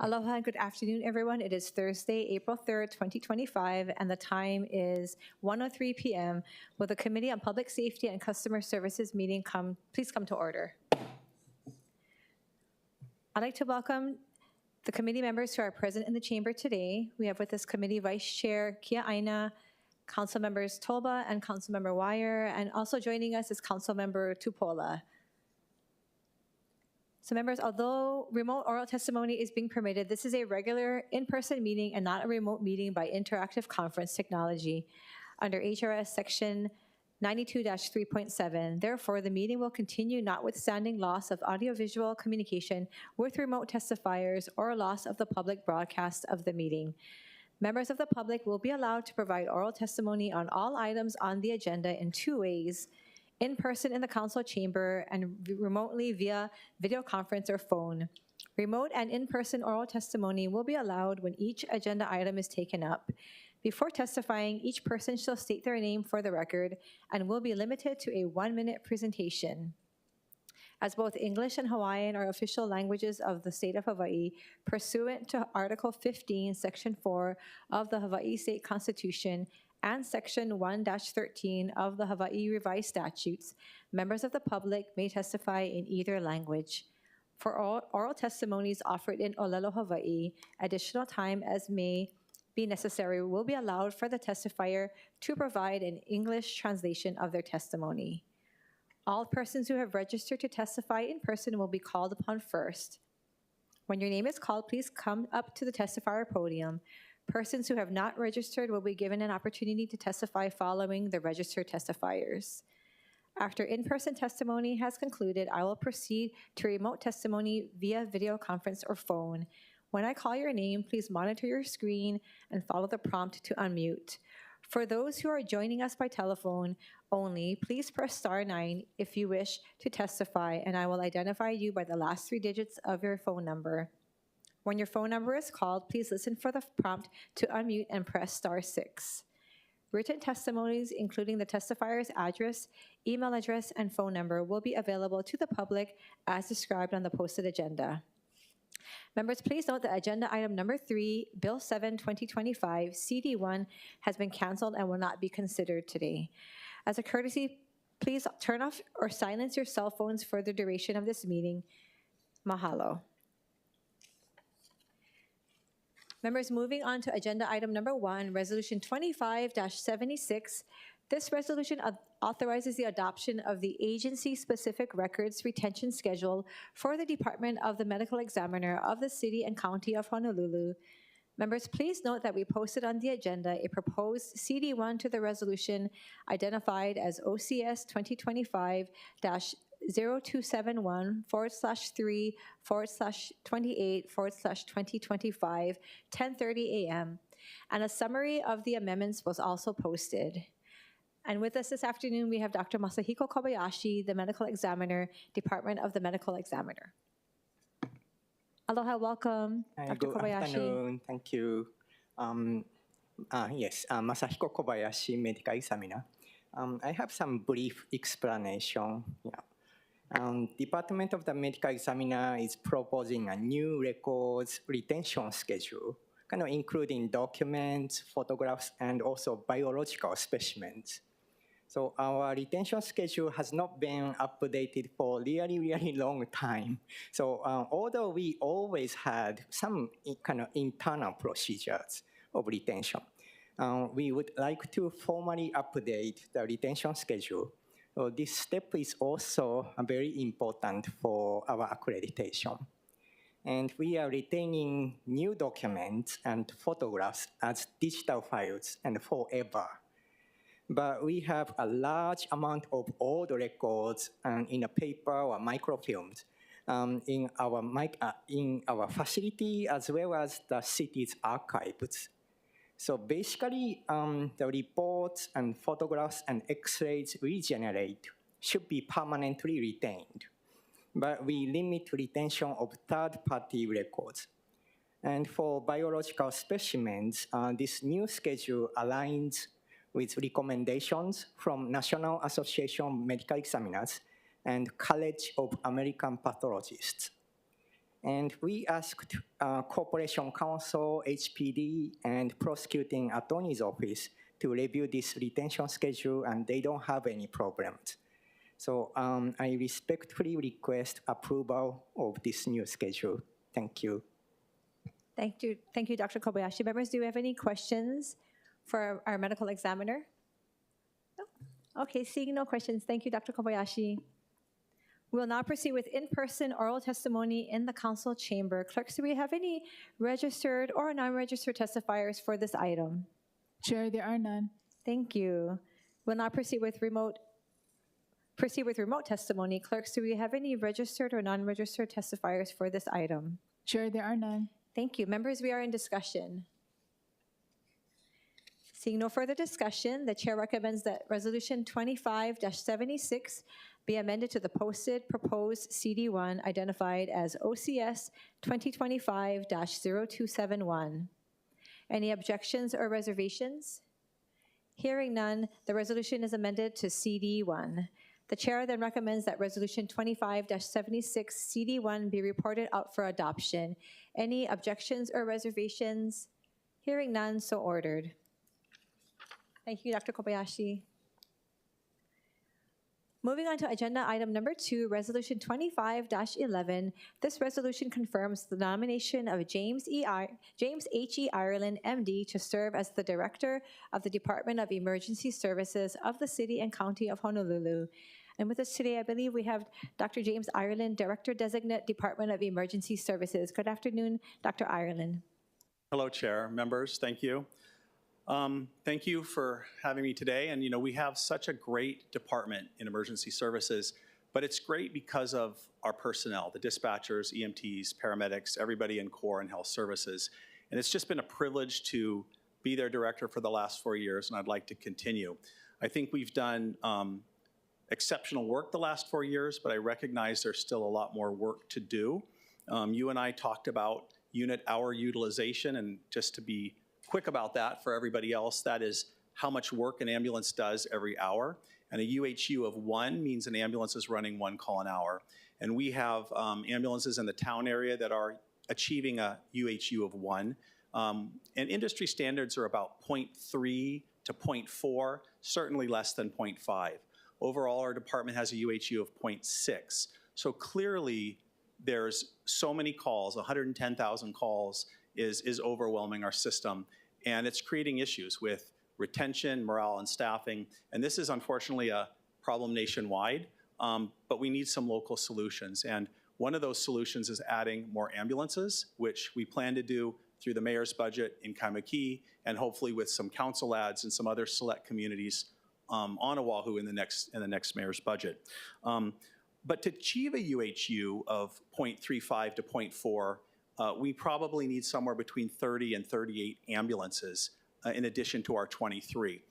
Aloha and good afternoon, everyone. It is Thursday, April 3rd, 2025, and the time is 1:03 p.m. Will the Committee on Public Safety and Customer Services meeting please come to order? I'd like to welcome the committee members who are present in the chamber today. We have with us Committee Vice Chair Kiaʻāina, Councilmembers Tolba and Councilmember Wire, and also joining us is Councilmember Tupola. So members, although remote oral testimony is being permitted, this is a regular in-person meeting and not a remote meeting by interactive conference technology under HRS section 92-3.7. Therefore, the meeting will continue notwithstanding loss of audiovisual communication with remote testifiers or loss of the public broadcast of the meeting. Members of the public will be allowed to provide oral testimony on all items on the agenda in two ways: in person in the council chamber and remotely via video conference or phone. Remote and in-person oral testimony will be allowed when each agenda item is taken up. Before testifying, each person shall state their name for the record and will be limited to a 1-minute presentation. As both English and Hawaiian are official languages of the state of Hawaii, pursuant to Article 15, Section 4 of the Hawaii State Constitution, and Section 1-13 of the Hawaii Revised Statutes, members of the public may testify in either language. For oral testimonies offered in Olelo, Hawaii, additional time as may be necessary will be allowed for the testifier to provide an English translation of their testimony. All persons who have registered to testify in person will be called upon first. When your name is called, please come up to the testifier podium. Persons who have not registered will be given an opportunity to testify following the registered testifiers. After in-person testimony has concluded, I will proceed to remote testimony via video conference or phone. When I call your name, please monitor your screen and follow the prompt to unmute. For those who are joining us by telephone only, please press *9 if you wish to testify, and I will identify you by the last 3 digits of your phone number. When your phone number is called, please listen for the prompt to unmute and press *6. Written testimonies, including the testifier's address, email address, and phone number, will be available to the public as described on the posted agenda. Members, please note that agenda item number 3, Bill 7, 2025, CD1, has been canceled and will not be considered today. As a courtesy, please turn off or silence your cell phones for the duration of this meeting. Mahalo. Members, moving on to agenda item number 1, Resolution 25-76. This resolution authorizes the adoption of the agency-specific records retention schedule for the Department of the Medical Examiner of the City and County of Honolulu. Members, please note that we posted on the agenda a proposed CD1 to the resolution identified as OCS 2025-0271/3/28/2025, 10:30 a.m., and a summary of the amendments was also posted. And with us this afternoon, we have Dr. Masahiko Kobayashi, the Medical Examiner, Department of the Medical Examiner. Aloha, welcome, Dr. Kobayashi. Good afternoon, thank you. Yes, Masahiko Kobayashi, Medical Examiner. I have some brief explanation. Department of the Medical Examiner is proposing a new records retention schedule, including documents, photographs, and also biological specimens. So our retention schedule has not been updated for really long time. So although we always had some internal procedures of retention, we would like to formally update the retention schedule. So this step is also very important for our accreditation. And we are retaining new documents and photographs as digital files and forever. But we have a large amount of old records in a paper or microfilms in our facility as well as the city's archives. So basically, the reports and photographs and X-rays we generate should be permanently retained. But we limit retention of third-party records. And for biological specimens, this new schedule aligns with recommendations from National Association of Medical Examiners and College of American Pathologists. And we asked Corporation Counsel, HPD, and Prosecuting Attorney's Office to review this retention schedule, and they don't have any problems. So I respectfully request approval of this new schedule. Thank you. Thank you, Dr. Kobayashi. Members, do you have any questions for our medical examiner? No? Okay, seeing no questions, thank you, Dr. Kobayashi. We will now proceed with in-person oral testimony in the council chamber. Clerks, do we have any registered or non-registered testifiers for this item? Chair, there are none. Thank you. We'll now proceed with remote testimony. Clerks, do we have any registered or non-registered testifiers for this item? Chair, there are none. Thank you. Members, we are in discussion. Seeing no further discussion, the chair recommends that Resolution 25-76 be amended to the posted proposed CD1 identified as OCS 2025-0271. Any objections or reservations? Hearing none, the resolution is amended to CD1. The chair then recommends that Resolution 25-76 CD1 be reported out for adoption. Any objections or reservations? Hearing none, so ordered. Thank you, Dr. Kobayashi. Moving on to agenda item number 2, Resolution 25-11. This resolution confirms the nomination of James H.E. Ireland, MD, to serve as the Director of the Department of Emergency Services of the City and County of Honolulu. And with us today, I believe we have Dr. James Ireland, Director Designate, Department of Emergency Services. Good afternoon, Dr. Ireland. Hello, Chair, members, thank you. Thank you for having me today. And we have such a great department in emergency services, but it's great because of our personnel, the dispatchers, EMTs, paramedics, everybody in core and health services. And it's just been a privilege to be their director for the last 4 years, and I'd like to continue. I think we've done exceptional work the last 4 years, but I recognize there's still a lot more work to do. You and I talked about unit hour utilization, and just to be quick about that for everybody else, that is how much work an ambulance does every hour. And a UHU of 1 means an ambulance is running 1 call an hour. And we have ambulances in the town area that are achieving a UHU of 1. And industry standards are about 0.3 to 0.4, certainly less than 0.5. Overall, our department has a UHU of 0.6. So clearly, there's so many calls, 110,000 calls is overwhelming our system. And it's creating issues with retention, morale, and staffing. And this is unfortunately a problem nationwide, but we need some local solutions. And one of those solutions is adding more ambulances, which we plan to do through the mayor's budget in Kaimuki, and hopefully with some council ads and some other select communities on Oahu in the next mayor's budget. But to achieve a UHU of 0.35 to 0.4, we probably need somewhere between 30 and 38 ambulances in addition to our 23.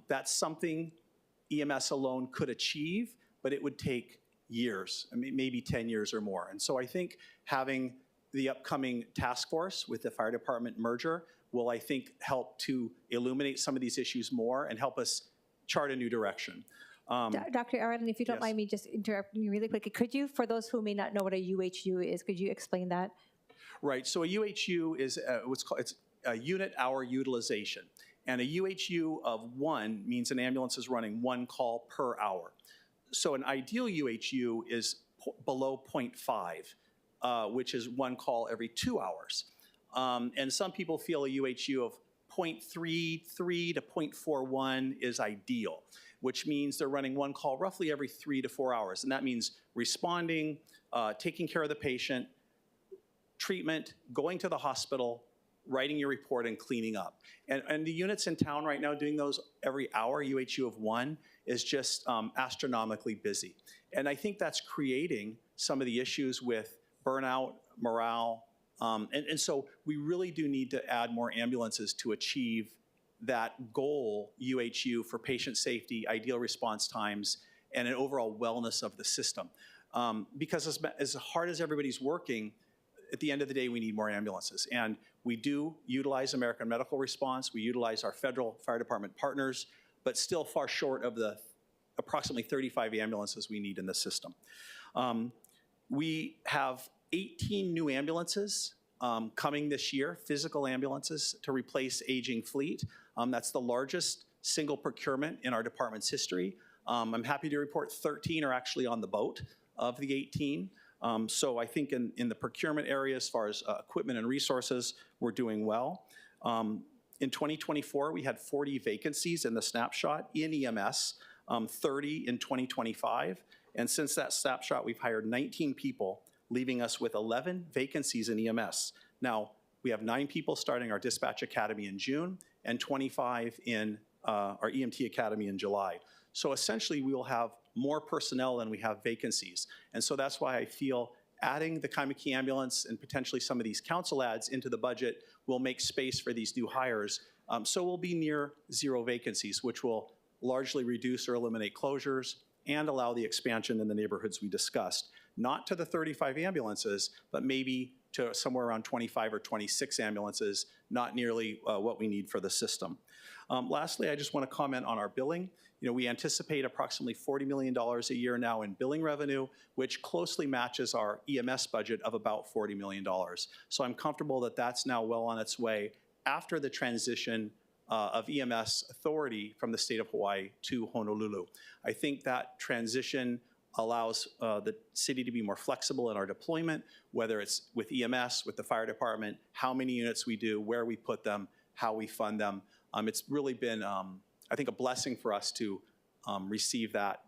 That's something EMS alone could achieve, but it would take years, maybe 10 years or more. And so I think having the upcoming task force with the fire department merger will, I think, help to illuminate some of these issues more and help us chart a new direction. Dr. Ireland, if you don't Yes. mind me just interrupting you really quickly, could you, for those who may not know what a UHU is, could you explain that? Right, so a UHU is it's a unit hour utilization. And a UHU of 1 means an ambulance is running 1 call per hour. So an ideal UHU is below 0.5, which is 1 call every 2 hours. And some people feel a UHU of 0.33 to 0.41 is ideal, which means they're running 1 call roughly every 3 to 4 hours. And that means responding, taking care of the patient, treatment, going to the hospital, writing your report, and cleaning up. And the units in town right now doing those every hour, UHU of 1, is just astronomically busy. And I think that's creating some of the issues with burnout, morale, and so we really do need to add more ambulances to achieve that goal UHU for patient safety, ideal response times, and an overall wellness of the system. Because as hard as everybody's working, at the end of the day, we need more ambulances. And we do utilize American Medical Response. We utilize our federal fire department partners, but still far short of the approximately 35 ambulances we need in the system. We have 18 new ambulances coming this year, physical ambulances to replace aging fleet. That's the largest single procurement in our department's history. I'm happy to report 13 are actually on the boat of the 18. So I think in the procurement area, as far as equipment and resources, we're doing well. In 2024, we had 40 vacancies in the snapshot in EMS, 30 in 2025. And since that snapshot, we've hired 19 people, leaving us with 11 vacancies in EMS. Now, we have 9 people starting our dispatch academy in June and 25 in our EMT academy in July. So essentially, we will have more personnel than we have vacancies. And so that's why I feel adding the Kaimuki ambulance and potentially some of these council ads into the budget will make space for these new hires. So we'll be near 0 vacancies, which will largely reduce or eliminate closures and allow the expansion in the neighborhoods we discussed. Not to the 35 ambulances, but maybe to somewhere around 25 or 26 ambulances, not nearly what we need for the system. Lastly, I just want to comment on our billing. We anticipate approximately $40 million a year now in billing revenue, which closely matches our EMS budget of about $40 million. So I'm comfortable that that's now well on its way after the transition of EMS authority from the state of Hawaii to Honolulu. I think that transition allows the city to be more flexible in our deployment, whether it's with EMS, with the fire department, how many units we do, where we put them, how we fund them. It's really been, I think, a blessing for us to receive that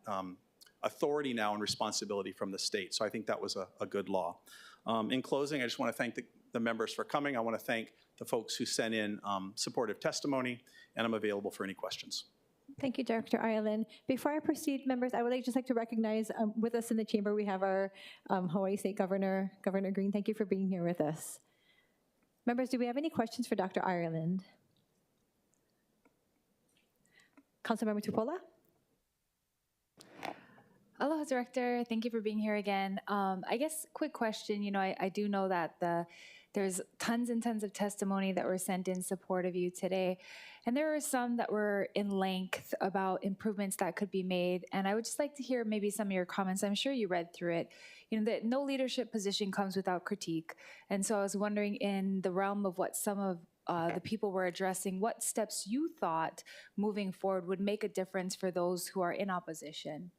authority now and responsibility from the state. So I think that was a good law. In closing, I just want to thank the members for coming. I want to thank the folks who sent in supportive testimony, and I'm available for any questions. Thank you, Director Ireland. Before I proceed, members, I would just like to recognize with us in the chamber, we have our Hawaii State Governor, Governor Green. Thank you for being here with us. Members, do we have any questions for Dr. Ireland? Councilmember Tupola? Aloha, Director. Thank you for being here again. I guess, quick question. I do know that there's tons and tons of testimony that were sent in support of you today. And there were some that were in length about improvements that could be made. And I would just like to hear maybe some of your comments. I'm sure you read through it. That no leadership position comes without critique. And so I was wondering, in the realm of what some of the people were addressing, what steps you thought moving forward would make a difference for those who are in opposition?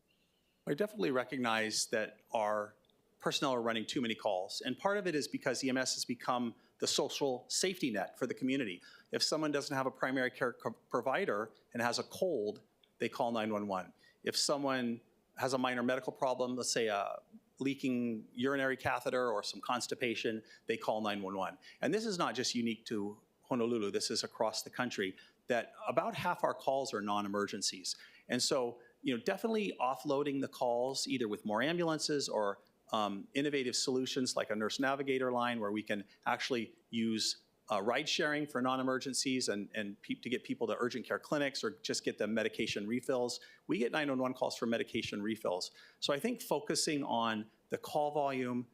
I definitely recognize that our personnel are running too many calls. And part of it is because EMS has become the social safety net for the community. If someone doesn't have a primary care provider and has a cold, they call 911. If someone has a minor medical problem, let's say a leaking urinary catheter or some constipation, they call 911. And this is not just unique to Honolulu, this is across the country, that about half our calls are non-emergencies. And so, definitely offloading the calls either with more ambulances or innovative solutions like a nurse navigator line where we can actually use ride sharing for non-emergencies and to get people to urgent care clinics or just get them medication refills. We get 911 calls for medication refills. So I think focusing on the call volume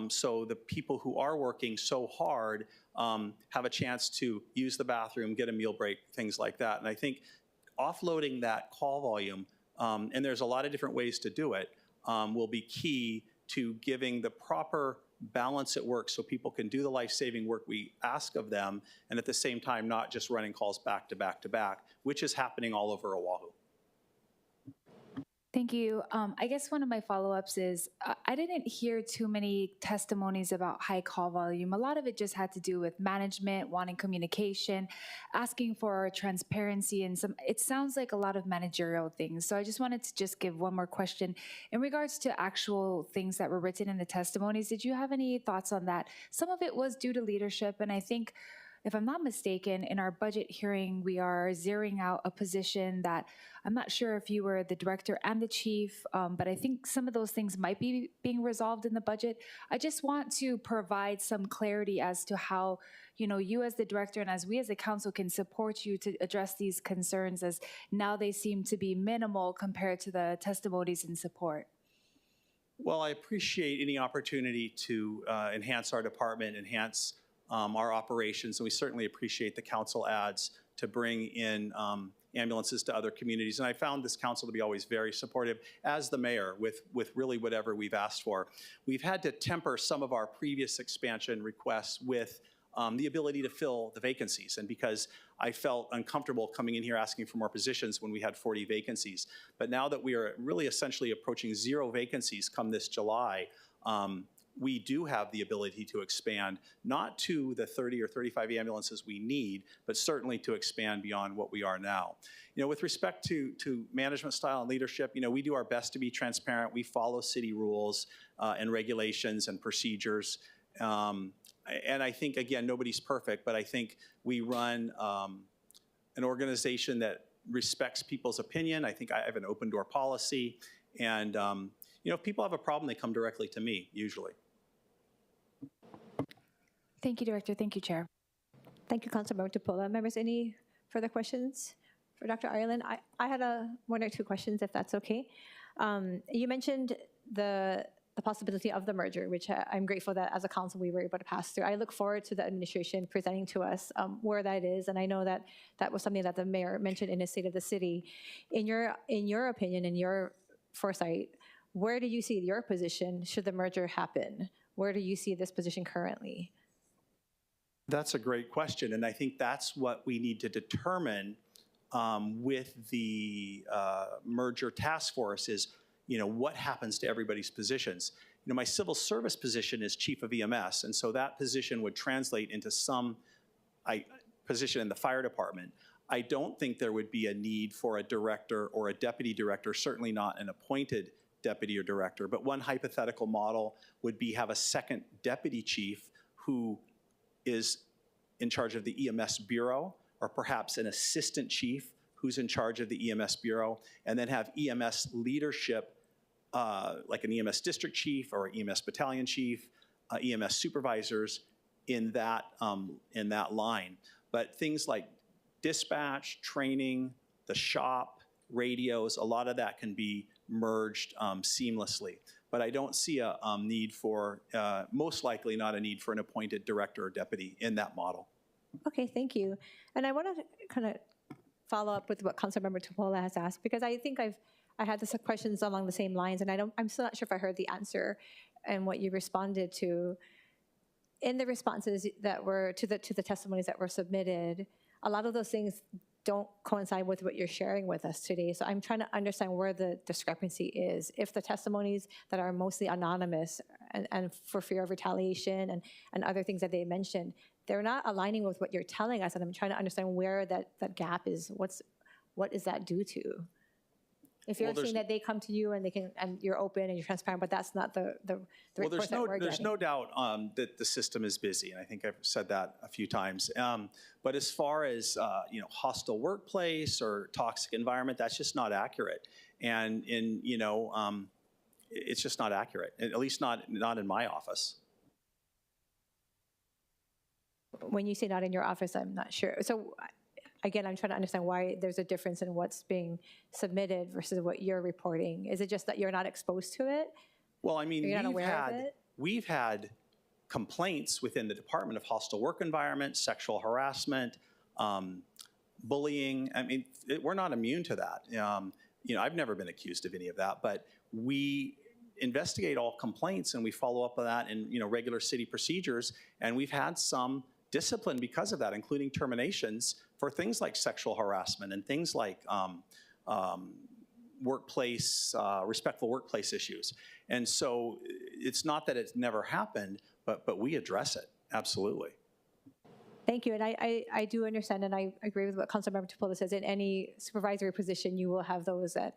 so the people who are working so hard have a chance to use the bathroom, get a meal break, things like that. And I think offloading that call volume, and there's a lot of different ways to do it, will be key to giving the proper balance at work so people can do the life-saving work we ask of them, and at the same time not just running calls back to back to back, which is happening all over Oahu. Thank you. I guess one of my follow-ups is I didn't hear too many testimonies about high call volume. A lot of it just had to do with management, wanting communication, asking for transparency, and it sounds like a lot of managerial things. So I just wanted to just give one more question. In regards to actual things that were written in the testimonies, did you have any thoughts on that? Some of it was due to leadership, and I think, if I'm not mistaken, in our budget hearing, we are zeroing out a position that I'm not sure if you were the director and the chief, but I think some of those things might be being resolved in the budget. I just want to provide some clarity as to how, you as the director and as we as a council can support you to address these concerns, as now they seem to be minimal compared to the testimonies in support. Well, I appreciate any opportunity to enhance our department, enhance our operations, and we certainly appreciate the council ads to bring in ambulances to other communities. And I found this council to be always very supportive, as the mayor, with really whatever we've asked for. We've had to temper some of our previous expansion requests with the ability to fill the vacancies. And because I felt uncomfortable coming in here asking for more positions when we had 40 vacancies. But now that we are really essentially approaching 0 vacancies come this July, we do have the ability to expand, not to the 30 or 35 ambulances we need, but certainly to expand beyond what we are now. You know, with respect to management style and leadership, you know, we do our best to be transparent. We follow city rules and regulations and procedures. And I think, again, nobody's perfect, but I think we run an organization that respects people's opinion. I think I have an open door policy. And, you know, if people have a problem, they come directly to me, usually. Thank you, Director. Thank you, Chair. Thank you, Councilmember Tupola. Members, any further questions for Dr. Ireland? I had one or two questions, if that's okay. You mentioned the possibility of the merger, which I'm grateful that as a council we were able to pass through. I look forward to the administration presenting to us where that is, and I know that that was something that the mayor mentioned in his State of the City. In your opinion, in your foresight, where do you see your position should the merger happen? Where do you see this position currently? That's a great question, and I think that's what we need to determine with the merger task force is, you know, what happens to everybody's positions. You know, my civil service position is chief of EMS, and so that position would translate into some position in the fire department. I don't think there would be a need for a director or a deputy director, certainly not an appointed deputy or director, but one hypothetical model would be have a second deputy chief who is in charge of the EMS bureau, or perhaps an assistant chief who's in charge of the EMS bureau, and then have EMS leadership like an EMS district chief or EMS battalion chief, EMS supervisors in that line. But things like dispatch, training, the shop, radios, a lot of that can be merged seamlessly. But I don't see a need for, most likely not a need for an appointed director or deputy in that model. Okay, thank you. And I want to kind of follow up with what Councilmember Tupola has asked, because I think I had some questions along the same lines, and I'm still not sure if I heard the answer and what you responded to. In the responses that were to the testimonies that were submitted, a lot of those things don't coincide with what you're sharing with us today. So I'm trying to understand where the discrepancy is. If the testimonies that are mostly anonymous and for fear of retaliation and other things that they mentioned, they're not aligning with what you're telling us, and I'm trying to understand where that gap is. What is that due to? If you're saying that they come to you and you're open and you're transparent, but that's not the well, report that we're getting. There's no doubt that the system is busy, and I think I've said that a few times. But as far as you know, hostile workplace or toxic environment, that's just not accurate. And you know, it's just not accurate. At least not in my office. When you say not in your office, I'm not sure. So again, I'm trying to understand why there's a difference in what's being submitted versus what you're reporting. Is it just that you're not exposed to it? Well, I mean, you're not aware of it? We've had complaints within the Department of Hostile Work Environment, sexual harassment, bullying. I mean, we're not immune to that. You know, I've never been accused of any of that, but we investigate all complaints and we follow up on that in, you know, regular city procedures, and we've had some discipline because of that, including terminations for things like sexual harassment and things like workplace, respectful workplace issues. And so it's not that it's never happened, but we address it, absolutely. Thank you, and I do understand, and I agree with what Councilmember Tupola says. In any supervisory position, you will have those that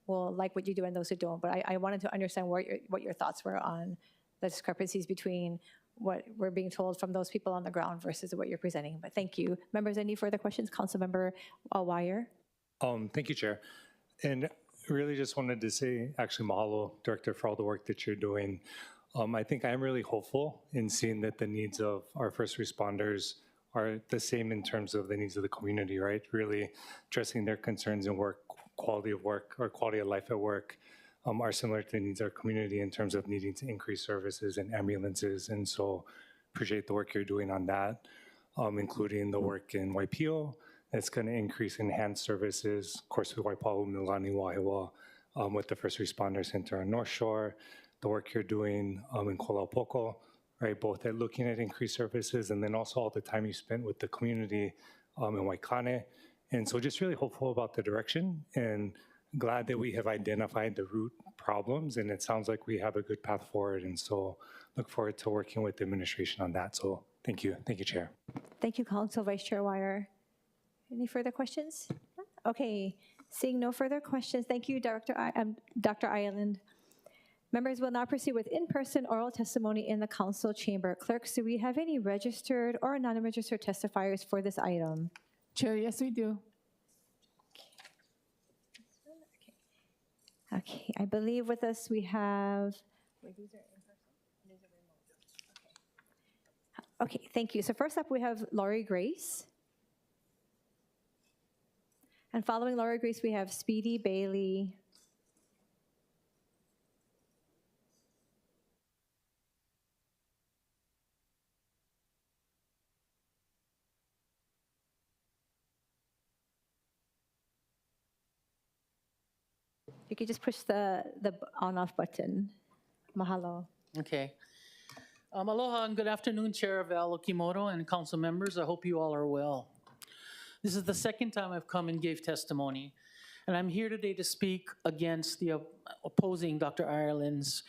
will like what you do and those who don't. But I wanted to understand what your thoughts were on the discrepancies between what we're being told from those people on the ground versus what you're presenting. But thank you. Members, any further questions? Councilmember Wire. Thank you, Chair. And really just wanted to say, actually, mahalo, Director, for all the work that you're doing. I think I'm really hopeful in seeing that the needs of our first responders are the same in terms of the needs of the community, right? Really addressing their concerns in work, quality of work, or quality of life at work, are similar to the needs of our community in terms of needing to increase services and ambulances. And so appreciate the work you're doing on that, including the work in Waipio, It's going to increase enhanced services, of course, with Waipahu, Milani, Wahiwa, with the First Responder Center on North Shore, the work you're doing in Kolaupoko, right, both at looking at increased services and then also all the time you spent with the community in Waikane. And so just really hopeful about the direction and glad that we have identified the root problems, and it sounds like we have a good path forward. And so look forward to working with the administration on that. So thank you, Chair. Thank you, Council Vice Chair Wire. Any further questions? Okay, seeing no further questions, thank you, Dr. Ireland. Members will now proceed with in-person oral testimony in the council chamber. Clerks, do we have any registered or non-registered testifiers for this item? Chair, yes, we do. Okay, I believe with us we have, okay, thank you. So first up we have Laurie Grace. And following Laurie Grace, we have Speedy Bailey. You could just push the on-off button. Mahalo. Okay. Aloha and good afternoon, Chair Val Okimoto and council members. I hope you all are well. This is the second time I've come and gave testimony, and I'm here today to speak against the opposing Dr. Ireland's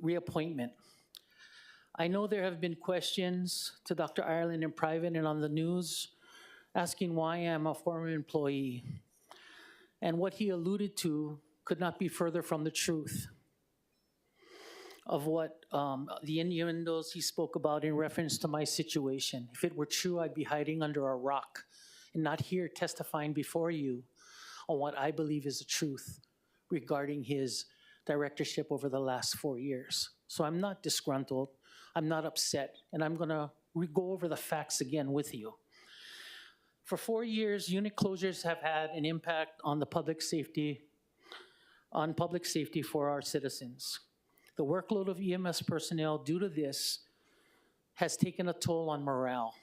reappointment. I know there have been questions to Dr. Ireland in private and on the news asking why I'm a former employee. And what he alluded to could not be further from the truth of what the innuendos he spoke about in reference to my situation. If it were true, I'd be hiding under a rock and not here testifying before you on what I believe is the truth regarding his directorship over the last 4 years. So I'm not disgruntled, I'm not upset, and I'm gonna go over the facts again with you. For 4 years, unit closures have had an impact on the public safety for our citizens. The workload of EMS personnel due to this has taken a toll on morale.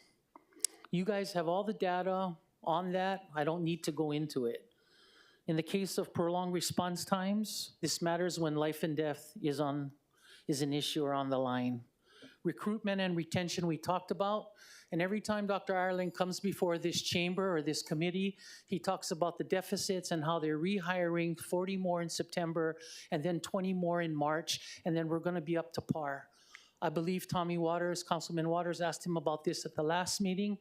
You guys have all the data on that. I don't need to go into it. In the case of prolonged response times, this matters when life and death is an issue or on the line. Recruitment and retention we talked about, and every time Dr. Ireland comes before this chamber or this committee, he talks about the deficits and how they're rehiring 40 more in September and then 20 more in March, and then we're gonna be up to par. I believe Tommy Waters, Councilman Waters, asked him about this at the last meeting,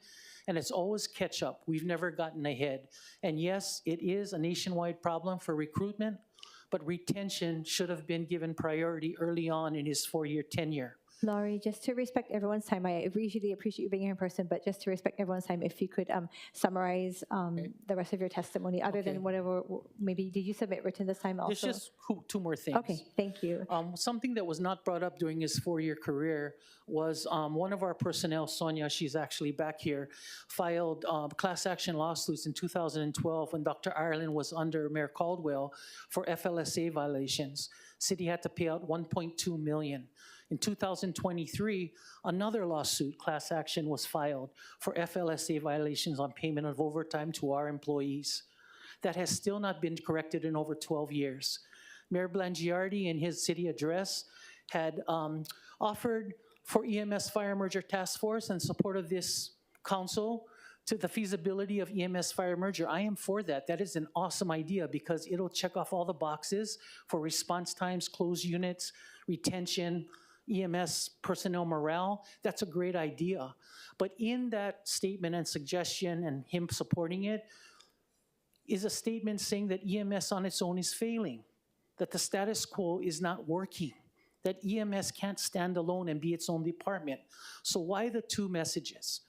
and it's always catch up. We've never gotten ahead. And yes, it is a nationwide problem for recruitment, but retention should have been given priority early on in his 4-year tenure. Laurie, just to respect everyone's time, I really appreciate you being here in person, but just to respect everyone's time, if you could summarize the rest of your testimony, other than whatever, maybe, did you submit written this time also? There's just 2 more things. Okay, thank you. Something that was not brought up during his 4-year career was one of our personnel, Sonia, she's actually back here, filed class action lawsuits in 2012 when Dr. Ireland was under Mayor Caldwell for FLSA violations. City had to pay out $1.2 million. In 2023, another lawsuit, class action, was filed for FLSA violations on payment of overtime to our employees. That has still not been corrected in over 12 years. Mayor Blangiardi, in his city address, had offered for EMS Fire Merger Task Force in support of this council to the feasibility of EMS Fire Merger. I am for that. That is an awesome idea because it'll check off all the boxes for response times, closed units, retention, EMS personnel morale. That's a great idea. But in that statement and suggestion and him supporting it is a statement saying that EMS on its own is failing, that the status quo is not working, that EMS can't stand alone and be its own department. So why the 2 messages?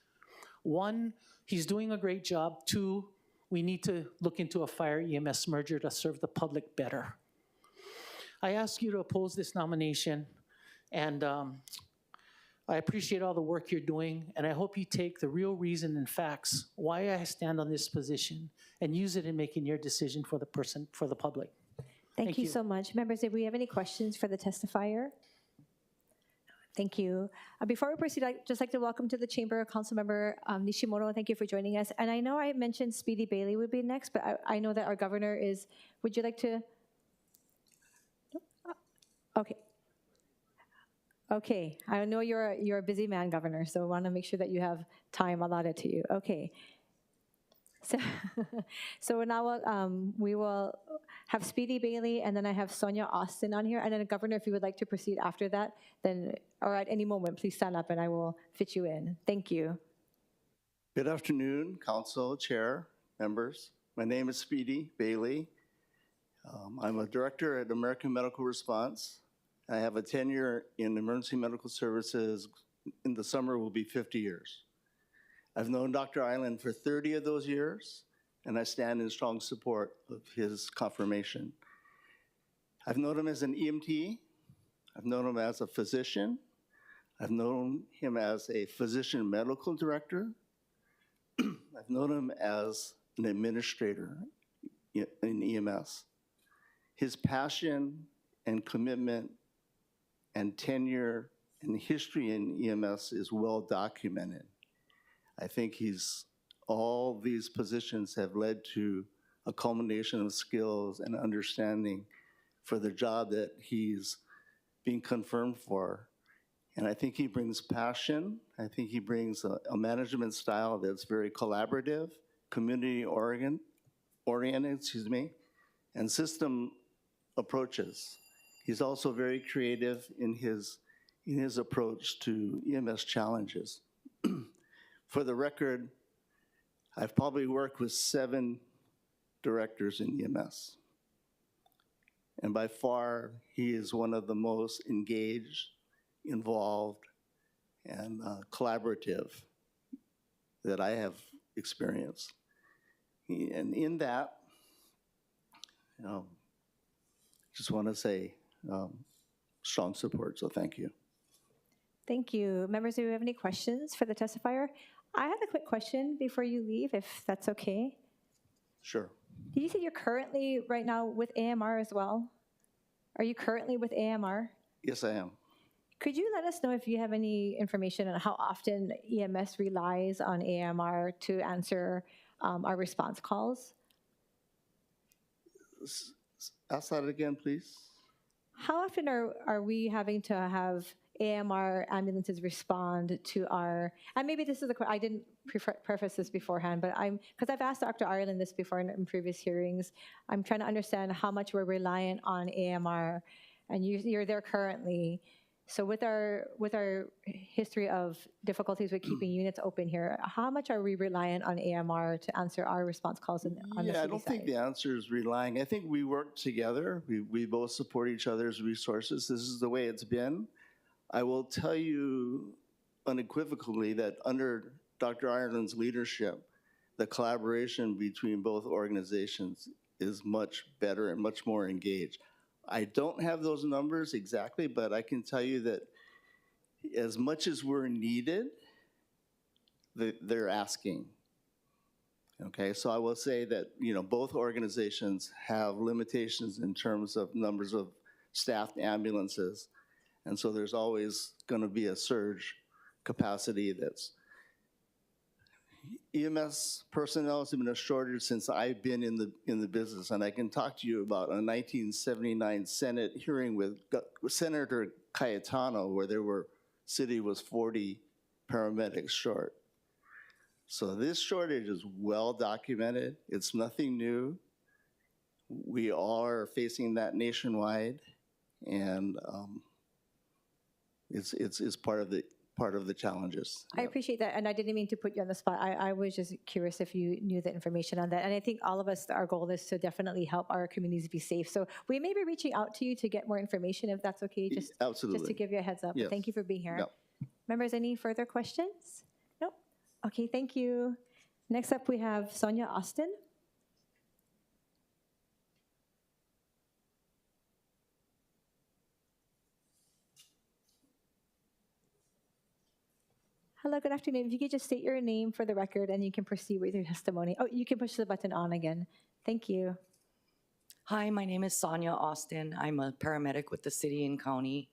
1, he's doing a great job. 2, we need to look into a fire EMS merger to serve the public better. I ask you to oppose this nomination. And I appreciate all the work you're doing, and I hope you take the real reason and facts why I stand on this position and use it in making your decision for the public. Thank you so much. Members, if we have any questions for the testifier? Thank you. Before we proceed, I'd just like to welcome to the chamber Councilmember Nishimoto. Thank you for joining us. And I know I mentioned Speedy Bailey would be next, but I know that our governor is, would you like to? Okay. Okay, I know you're a busy man, Governor, so I want to make sure that you have time allotted to you. Okay. So now we will have Speedy Bailey, and then I have Sonia Austin on here. And then, Governor, if you would like to proceed after that, then, or at any moment, please stand up and I will fit you in. Thank you. Good afternoon, Council, Chair, members. My name is Speedy Bailey. I'm a director at American Medical Response. I have a tenure in emergency medical services. In the summer will be 50 years. I've known Dr. Island for 30 of those years, and I stand in strong support of his confirmation. I've known him as an EMT. I've known him as a physician. I've known him as a physician medical director. I've known him as an administrator in EMS. His passion and commitment and tenure and history in EMS is well documented. I think all these positions have led to a culmination of skills and understanding for the job that he's being confirmed for. And I think he brings passion. I think he brings a management style that's very collaborative, community-oriented, and system approaches. He's also very creative in his approach to EMS challenges. For the record, I've probably worked with 7 directors in EMS. And by far, he is one of the most engaged, involved, and collaborative that I have experienced. And in that, just want to say strong support, so thank you. Thank you. Members, do you have any questions for the testifier? I had a quick question before you leave, if that's okay. Sure. Did you say you're currently right now with AMR as well? Are you currently with AMR? Yes, I am. Could you let us know if you have any information on how often EMS relies on AMR to answer our response calls? Ask that again, please. How often are we having to have AMR ambulances respond to our, and maybe this is I didn't preface this beforehand, but because I've asked Dr. Ireland this before in previous hearings, I'm trying to understand how much we're reliant on AMR, and you're there currently. So with our history of difficulties with keeping units open here, how much are we reliant on AMR to answer our response calls on the city I don't think the answer is relying. I think we work together. We both support each other's resources. This is the way it's been. I will tell you unequivocally that under Dr. Ireland's leadership, the collaboration between both organizations is much better and much more engaged. I don't have those numbers exactly, but I can tell you that as much as we're needed, they're asking. Okay, so I will say that both organizations have limitations in terms of numbers of staffed ambulances, and so there's always going to be a surge capacity that's. EMS personnel has been a shortage since I've been in the business, and I can talk to you about a 1979 Senate hearing with Senator Kiaʻāina, where city was 40 paramedics short. So this shortage is well documented. It's nothing new. We are facing that nationwide, and it's part of the challenges. I appreciate that, and I didn't mean to put you on the spot. I was just curious if you knew the information on that. And I think all of us, our goal is to definitely help our communities be safe. So we may be reaching out to you to get more information, if that's okay, Absolutely. Just to give you a heads up. Yes. Thank you for being here. Yep. Members, any further questions? Nope. Okay, thank you. Next up, we have Sonia Austin. Hello, good afternoon. If you could just state your name for the record and you can proceed with your testimony. Oh, you can push the button on again. Thank you. Hi, my name is Sonia Austin. I'm a paramedic with the city and county.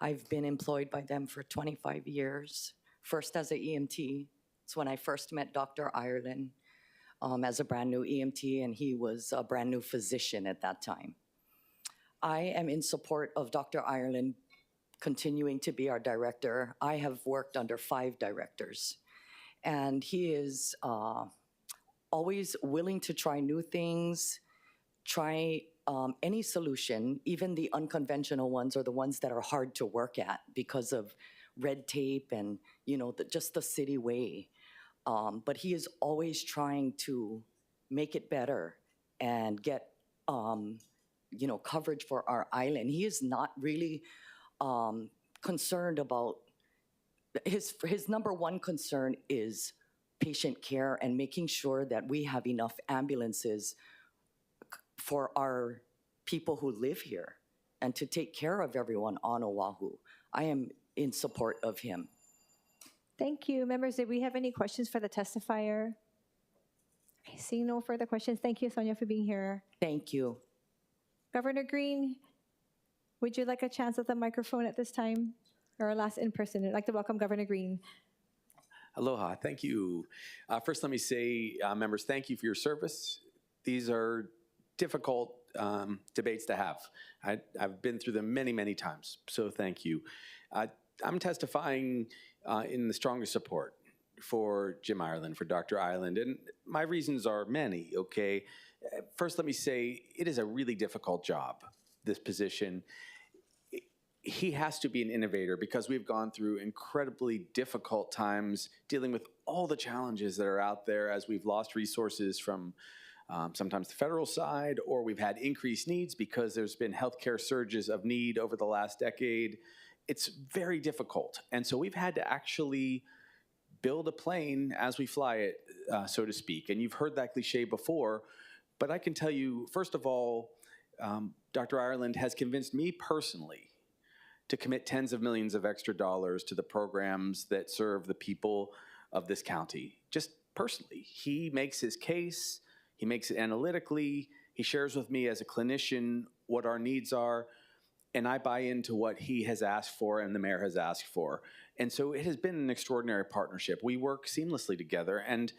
I've been employed by them for 25 years, first as an EMT. It's when I first met Dr. Ireland as a brand new EMT, and he was a brand new physician at that time. I am in support of Dr. Ireland continuing to be our director. I have worked under 5 directors, and he is always willing to try new things, try any solution, even the unconventional ones or the ones that are hard to work at because of red tape and, you know, just the city way. But he is always trying to make it better and get, you know, coverage for our island. He is not really concerned about, his number one concern is patient care and making sure that we have enough ambulances for our people who live here and to take care of everyone on Oahu. I am in support of him. Thank you. Members, did we have any questions for the testifier? Okay, seeing no further questions, thank you, Sonia, for being here. Thank you. Governor Green, would you like a chance at the microphone at this time? Or last in person? I'd like to welcome Governor Green. Aloha, thank you. First, let me say, members, thank you for your service. These are difficult debates to have. I've been through them many, many times, so thank you. I'm testifying in the strongest support for Jim Ireland, for Dr. Ireland, and my reasons are many, okay? First, let me say, it is a really difficult job, this position. He has to be an innovator because we've gone through incredibly difficult times dealing with all the challenges that are out there as we've lost resources from sometimes the federal side, or we've had increased needs because there's been healthcare surges of need over the last decade. It's very difficult. And so we've had to actually build a plane as we fly it, so to speak. And you've heard that cliche before, but I can tell you, first of all, Dr. Ireland has convinced me personally to commit tens of millions of extra dollars to the programs that serve the people of this county. Just personally, he makes his case, he makes it analytically, he shares with me as a clinician what our needs are, and I buy into what he has asked for and the mayor has asked for. And so it has been an extraordinary partnership. We work seamlessly together, and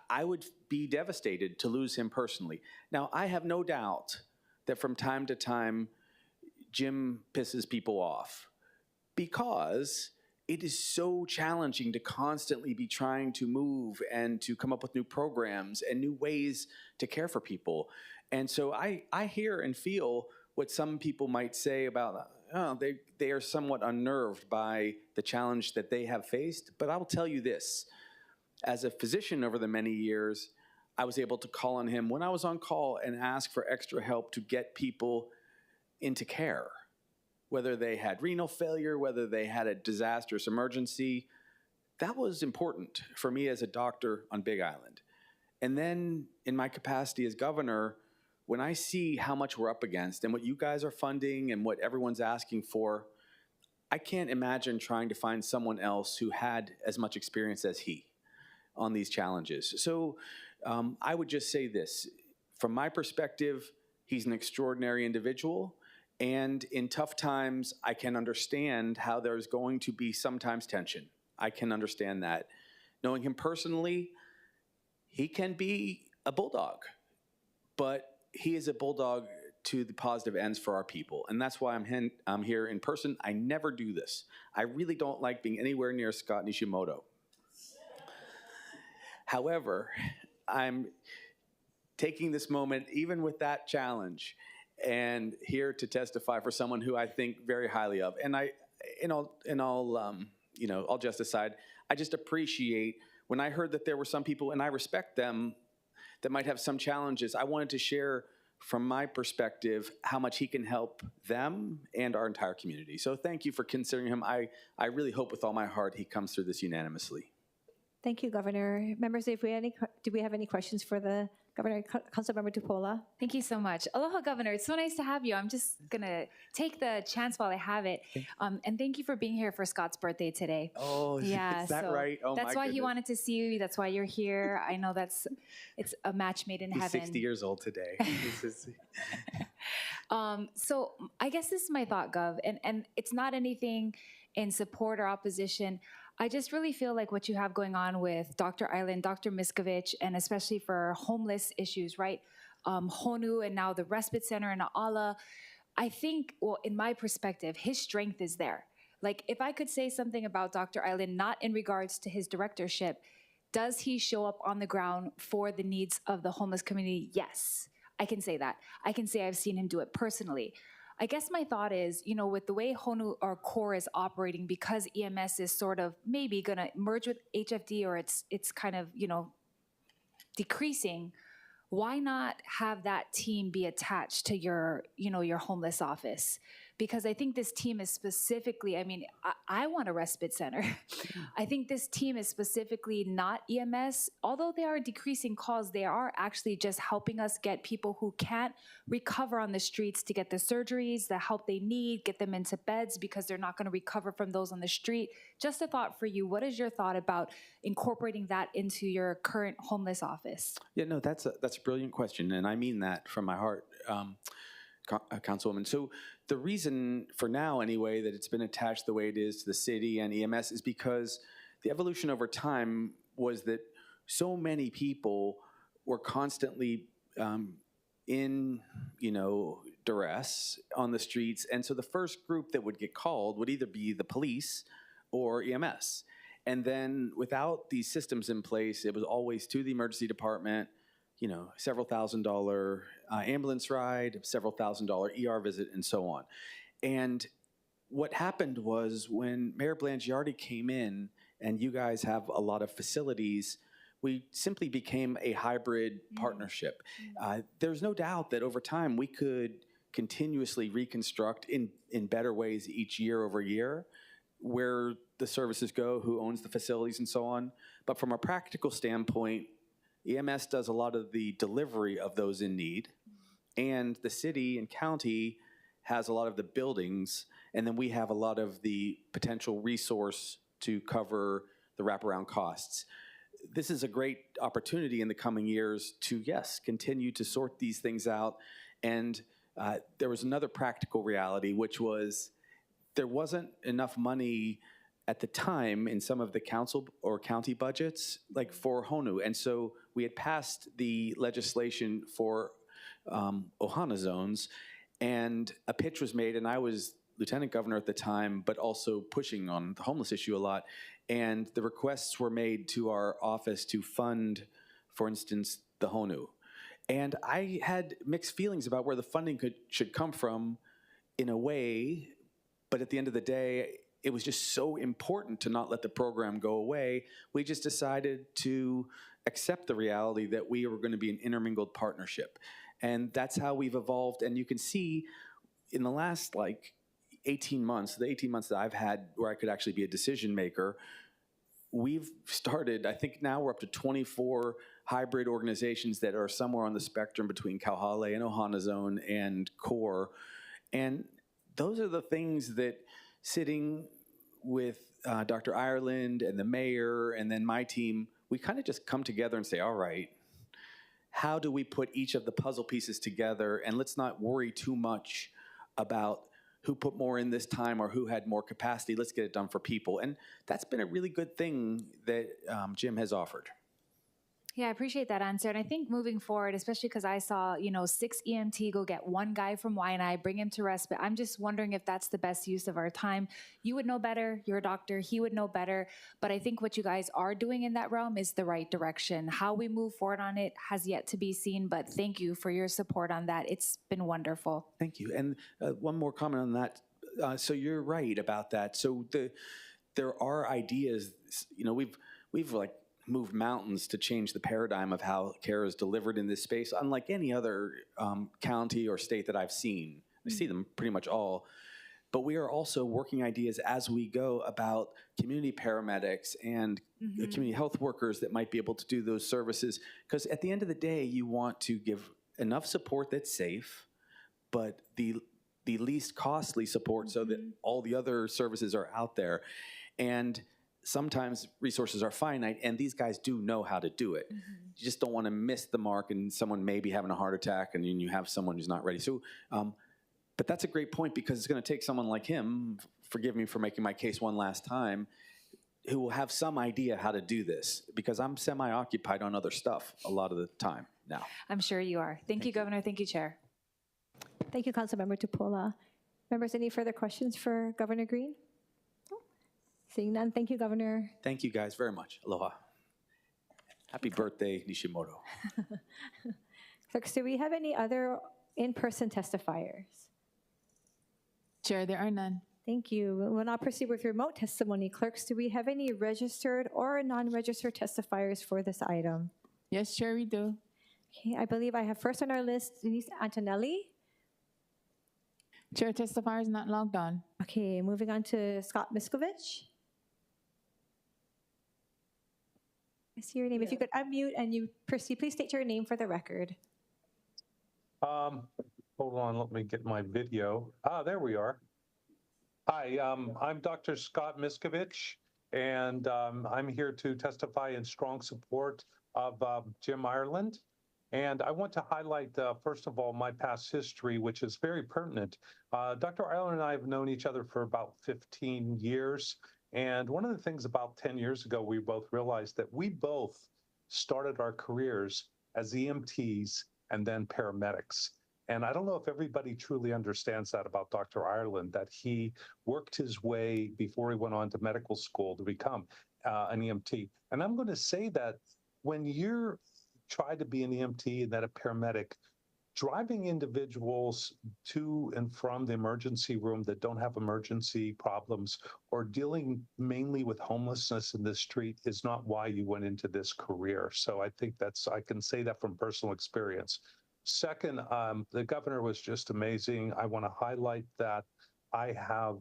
I would be devastated to lose him personally. Now, I have no doubt that from time to time, Jim pisses people off because it is so challenging to constantly be trying to move and to come up with new programs and new ways to care for people. And so I hear and feel what some people might say about, oh, they are somewhat unnerved by the challenge that they have faced. But I will tell you this, as a physician over the many years, I was able to call on him when I was on call and ask for extra help to get people into care, whether they had renal failure, whether they had a disastrous emergency. That was important for me as a doctor on Big Island. And then in my capacity as governor, when I see how much we're up against and what you guys are funding and what everyone's asking for, I can't imagine trying to find someone else who had as much experience as he on these challenges. So I would just say this, from my perspective, he's an extraordinary individual. And in tough times, I can understand how there's going to be sometimes tension. I can understand that. Knowing him personally, he can be a bulldog, but he is a bulldog to the positive ends for our people. And that's why I'm here in person. I never do this. I really don't like being anywhere near Scott Nishimoto. However, I'm taking this moment, even with that challenge, and here to testify for someone who I think very highly of. And all just aside, I just appreciate when I heard that there were some people, and I respect them, that might have some challenges. I wanted to share from my perspective how much he can help them and our entire community. So thank you for considering him. I really hope with all my heart he comes through this unanimously. Thank you, Governor. Members, do we have any questions for the Governor? Councilmember Tupola. Thank you so much. Aloha, Governor. It's so nice to have you. I'm just going to take the chance while I have it. And thank you for being here for Scott's birthday today. Oh, yeah, is that so right? Oh, that's my why goodness. he wanted to see you. That's why you're here. I know it's a match made in He's heaven. 60 years old today. So I guess this is my thought, Gov, and it's not anything in support or opposition. I just really feel like what you have going on with Dr. Island, Dr. Miskovich, and especially for homeless issues, right? Honu and now the respite center in A'ala. I think, well, in my perspective, his strength is there. Like, if I could say something about Dr. Island, not in regards to his directorship, does he show up on the ground for the needs of the homeless community? Yes, I can say that. I can say I've seen him do it personally. I guess my thought is, you know, with the way Honu or CORE is operating, because EMS is sort of maybe going to merge with HFD, or it's kind of, you know, decreasing, why not have that team be attached to your, you know, your homeless office? Because I think this team is specifically, I mean, I want a respite center. I think this team is specifically not EMS. Although they are decreasing calls, they are actually just helping us get people who can't recover on the streets to get the surgeries, the help they need, get them into beds because they're not going to recover from those on the street. Just a thought for you. What is your thought about incorporating that into your current homeless office? Yeah, no, that's a brilliant question, and I mean that from my heart, Councilwoman. So the reason for now, anyway, that it's been attached the way it is to the city and EMS is because the evolution over time was that so many people were constantly in, you know, duress on the streets, and so the first group that would get called would either be the police or EMS. And then without these systems in place, it was always to the emergency department, you know, several $1,000 ambulance ride, several $1,000 ER visit, and so on. And what happened was when Mayor Blangiardi came in, and you guys have a lot of facilities, we simply became a hybrid partnership. There's no doubt that over time we could continuously reconstruct in better ways each year over year where the services go, who owns the facilities, and so on. But from a practical standpoint, EMS does a lot of the delivery of those in need, and the city and county has a lot of the buildings, and then we have a lot of the potential resource to cover the wraparound costs. This is a great opportunity in the coming years to, yes, continue to sort these things out. And there was another practical reality, which was there wasn't enough money at the time in some of the council or county budgets, like for Honu. And so we had passed the legislation for Ohana zones, and a pitch was made, and I was lieutenant governor at the time, but also pushing on the homeless issue a lot. And the requests were made to our office to fund, for instance, the Honu. And I had mixed feelings about where the funding should come from in a way, but at the end of the day, it was just so important to not let the program go away. We just decided to accept the reality that we were going to be an intermingled partnership. And that's how we've evolved. And you can see in the last 18 months, the 18 months that I've had where I could actually be a decision maker, we've started, I think now we're up to 24 hybrid organizations that are somewhere on the spectrum between Kauhale and Ohana Zone and CORE. And those are the things that sitting with Dr. Ireland and the mayor and then my team, we kind of just come together and say, all right, how do we put each of the puzzle pieces together, and let's not worry too much about who put more in this time or who had more capacity. Let's get it done for people. And that's been a really good thing that Jim has offered. Yeah, I appreciate that answer. And I think moving forward, especially because I saw, 6 EMT go get one guy from Waianae, bring him to respite. I'm just wondering if that's the best use of our time. You would know better. You're a doctor. He would know better. But I think what you guys are doing in that realm is the right direction. How we move forward on it has yet to be seen. But thank you for your support on that. It's been wonderful. Thank you. And one more comment on that. So you're right about that. So there are ideas. We've moved mountains to change the paradigm of how care is delivered in this space, unlike any other county or state that I've seen. I see them pretty much all. But we are also working ideas as we go about community paramedics and community health workers that might be able to do those services. Because at the end of the day, you want to give enough support that's safe, but the least costly support so that all the other services are out there. And sometimes resources are finite, and these guys do know how to do it. You just don't want to miss the mark and someone may be having a heart attack and then you have someone who's not ready. So But that's a great point because it's going to take someone like him, forgive me for making my case one last time, who will have some idea how to do this because I'm semi-occupied on other stuff a lot of the time now. I'm sure you are. Thank you, Governor. Thank you, Chair. Thank you, Councilmember Tupola. Members, any further questions for Governor Green? No? Seeing none, thank you, Governor. Thank you guys very much. Aloha. Happy birthday, Nishimoto. Clerks, do we have any other in-person testifiers? Chair, there are none. Thank you. We'll now proceed with remote testimony. Clerks, do we have any registered or non-registered testifiers for this item? Yes, Chair, we do. Okay, I believe I have first on our list Denise Antonelli. Chair, testifier is not logged on. Okay, moving on to Scott Miskovich. I see your name. If you could unmute and you proceed, please state your name for the record. Hold on, let me get my video. There we are. Hi, I'm Dr. Scott Miskovich, and I'm here to testify in strong support of Jim Ireland. And I want to highlight, first of all, my past history, which is very pertinent. Dr. Ireland and I have known each other for about 15 years. And one of the things about 10 years ago, we both realized that we both started our careers as EMTs and then paramedics. And I don't know if everybody truly understands that about Dr. Ireland, that he worked his way before he went on to medical school to become an EMT. And I'm going to say that when you're trying to be an EMT and then a paramedic, driving individuals to and from the emergency room that don't have emergency problems or dealing mainly with homelessness in the street is not why you went into this career. So I think I can say that from personal experience. Second, the governor was just amazing. I want to highlight that I have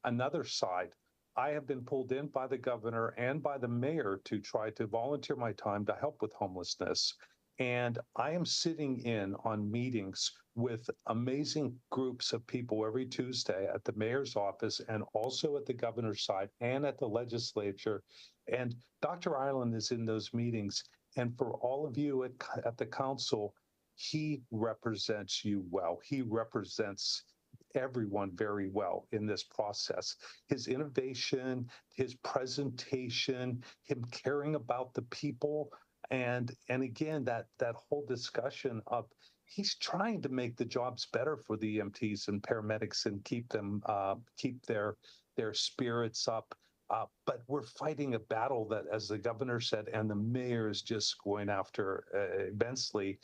another side. I have been pulled in by the governor and by the mayor to try to volunteer my time to help with homelessness. And I am sitting in on meetings with amazing groups of people every Tuesday at the mayor's office and also at the governor's side and at the legislature. And Dr. Ireland is in those meetings. And for all of you at the council, he represents you well. He represents everyone very well in this process. His innovation, his presentation, him caring about the people, and again, that whole discussion of he's trying to make the jobs better for the EMTs and paramedics and keep their spirits up. But we're fighting a battle that, as the governor said, and the mayor is just going after immensely.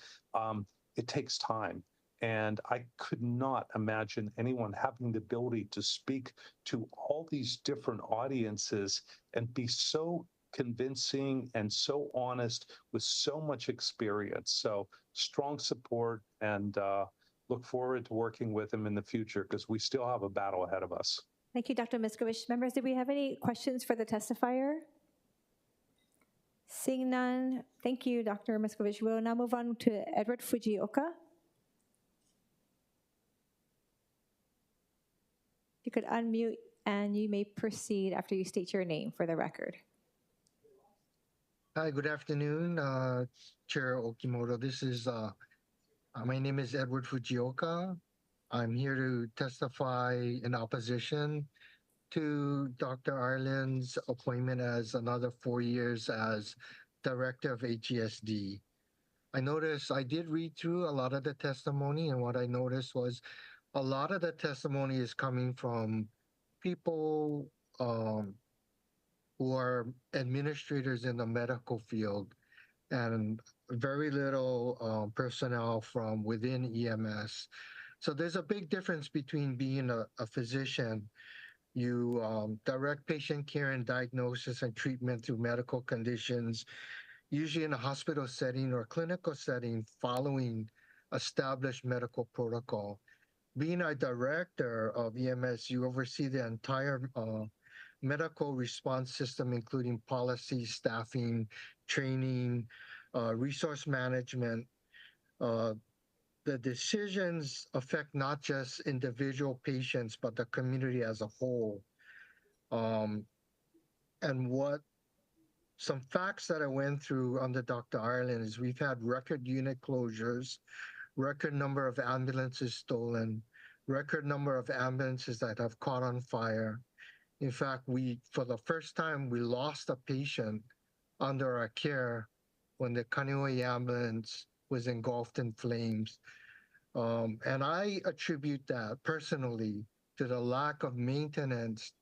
It takes time. And I could not imagine anyone having the ability to speak to all these different audiences and be so convincing and so honest with so much experience. So strong support and look forward to working with him in the future because we still have a battle ahead of us. Thank you, Dr. Miskovich. Members, do we have any questions for the testifier? Seeing none, thank you, Dr. Miskovich. We'll now move on to Edward Fujioka. You could unmute and you may proceed after you state your name for the record. Hi, good afternoon, Chair Okimoto. My name is Edward Fujioka. I'm here to testify in opposition to Dr. Ireland's appointment as another 4 years as Director of HESD. I did read through a lot of the testimony, and what I noticed was a lot of the testimony is coming from people who are administrators in the medical field and very little personnel from within EMS. So there's a big difference between being a physician. You direct patient care and diagnosis and treatment through medical conditions, usually in a hospital setting or clinical setting following established medical protocol. Being a director of EMS, you oversee the entire medical response system, including policy, staffing, training, resource management. The decisions affect not just individual patients, but the community as a whole. And some facts that I went through under Dr. Ireland is we've had record unit closures, record number of ambulances stolen, record number of ambulances that have caught on fire. In fact, for the first time, we lost a patient under our care when the Kaneohe ambulance was engulfed in flames. And I attribute that personally to the lack of maintenance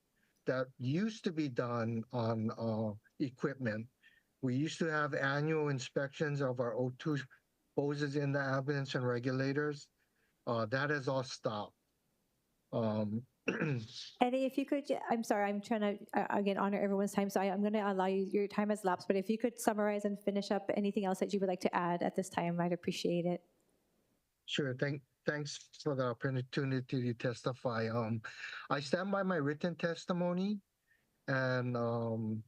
that used to be done on equipment. We used to have annual inspections of our O2 hoses in the ambulance and regulators. That has all stopped. Eddie, if you could, I'm sorry, I'm trying to, again, honor everyone's time, so I'm going to allow you, your time has lapsed, but if you could summarize and finish up anything else that you would like to add at this time, I'd appreciate it. Sure. Thanks for the opportunity to testify. I stand by my written testimony, and I'm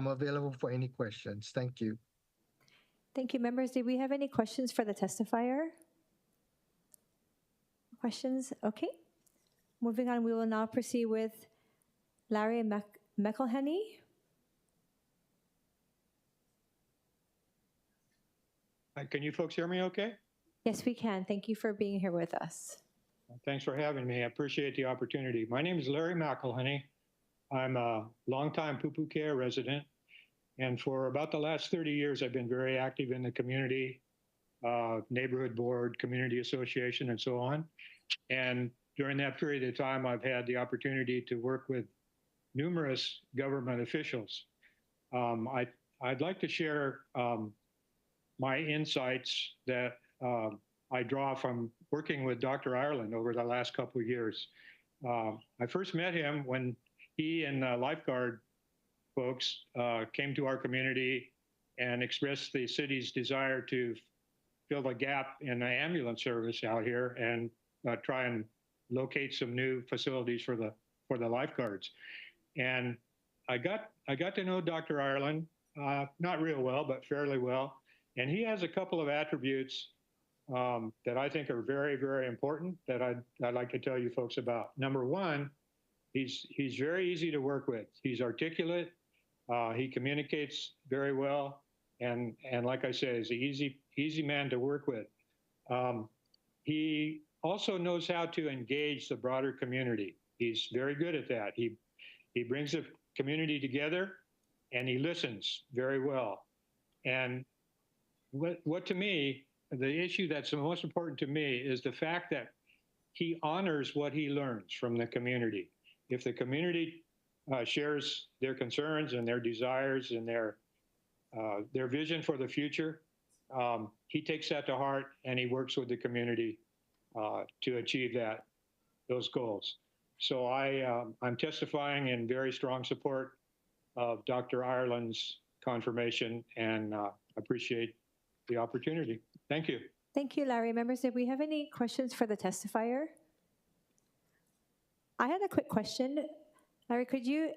available for any questions. Thank you. Thank you, members. Did we have any questions for the testifier? Questions? Okay. Moving on, we will now proceed with Larry McElhenney. Can you folks hear me okay? Yes, we can. Thank you for being here with us. Thanks for having me. I appreciate the opportunity. My name is Larry McElhenney. I'm a longtime Pupukea resident, and for about the last 30 years, I've been very active in the community, neighborhood board, community association, and so on. And during that period of time, I've had the opportunity to work with numerous government officials. I'd like to share my insights that I draw from working with Dr. Ireland over the last couple of years. I first met him when he and lifeguard folks came to our community and expressed the city's desire to fill the gap in the ambulance service out here and try and locate some new facilities for the lifeguards. And I got to know Dr. Ireland, not real well, but fairly well. And he has a couple of attributes that I think are very, very important that I'd like to tell you folks about. Number one, he's very easy to work with. He's articulate. He communicates very well. And like I said, he's an easy man to work with. He also knows how to engage the broader community. He's very good at that. He brings the community together and he listens very well. And what to me, the issue that's the most important to me is the fact that he honors what he learns from the community. If the community shares their concerns and their desires and their vision for the future, he takes that to heart and he works with the community to achieve those goals. So I'm testifying in very strong support of Dr. Ireland's confirmation and appreciate the opportunity. Thank you. Thank you, Larry. Members, did we have any questions for the testifier? I had a quick question. Larry, could you,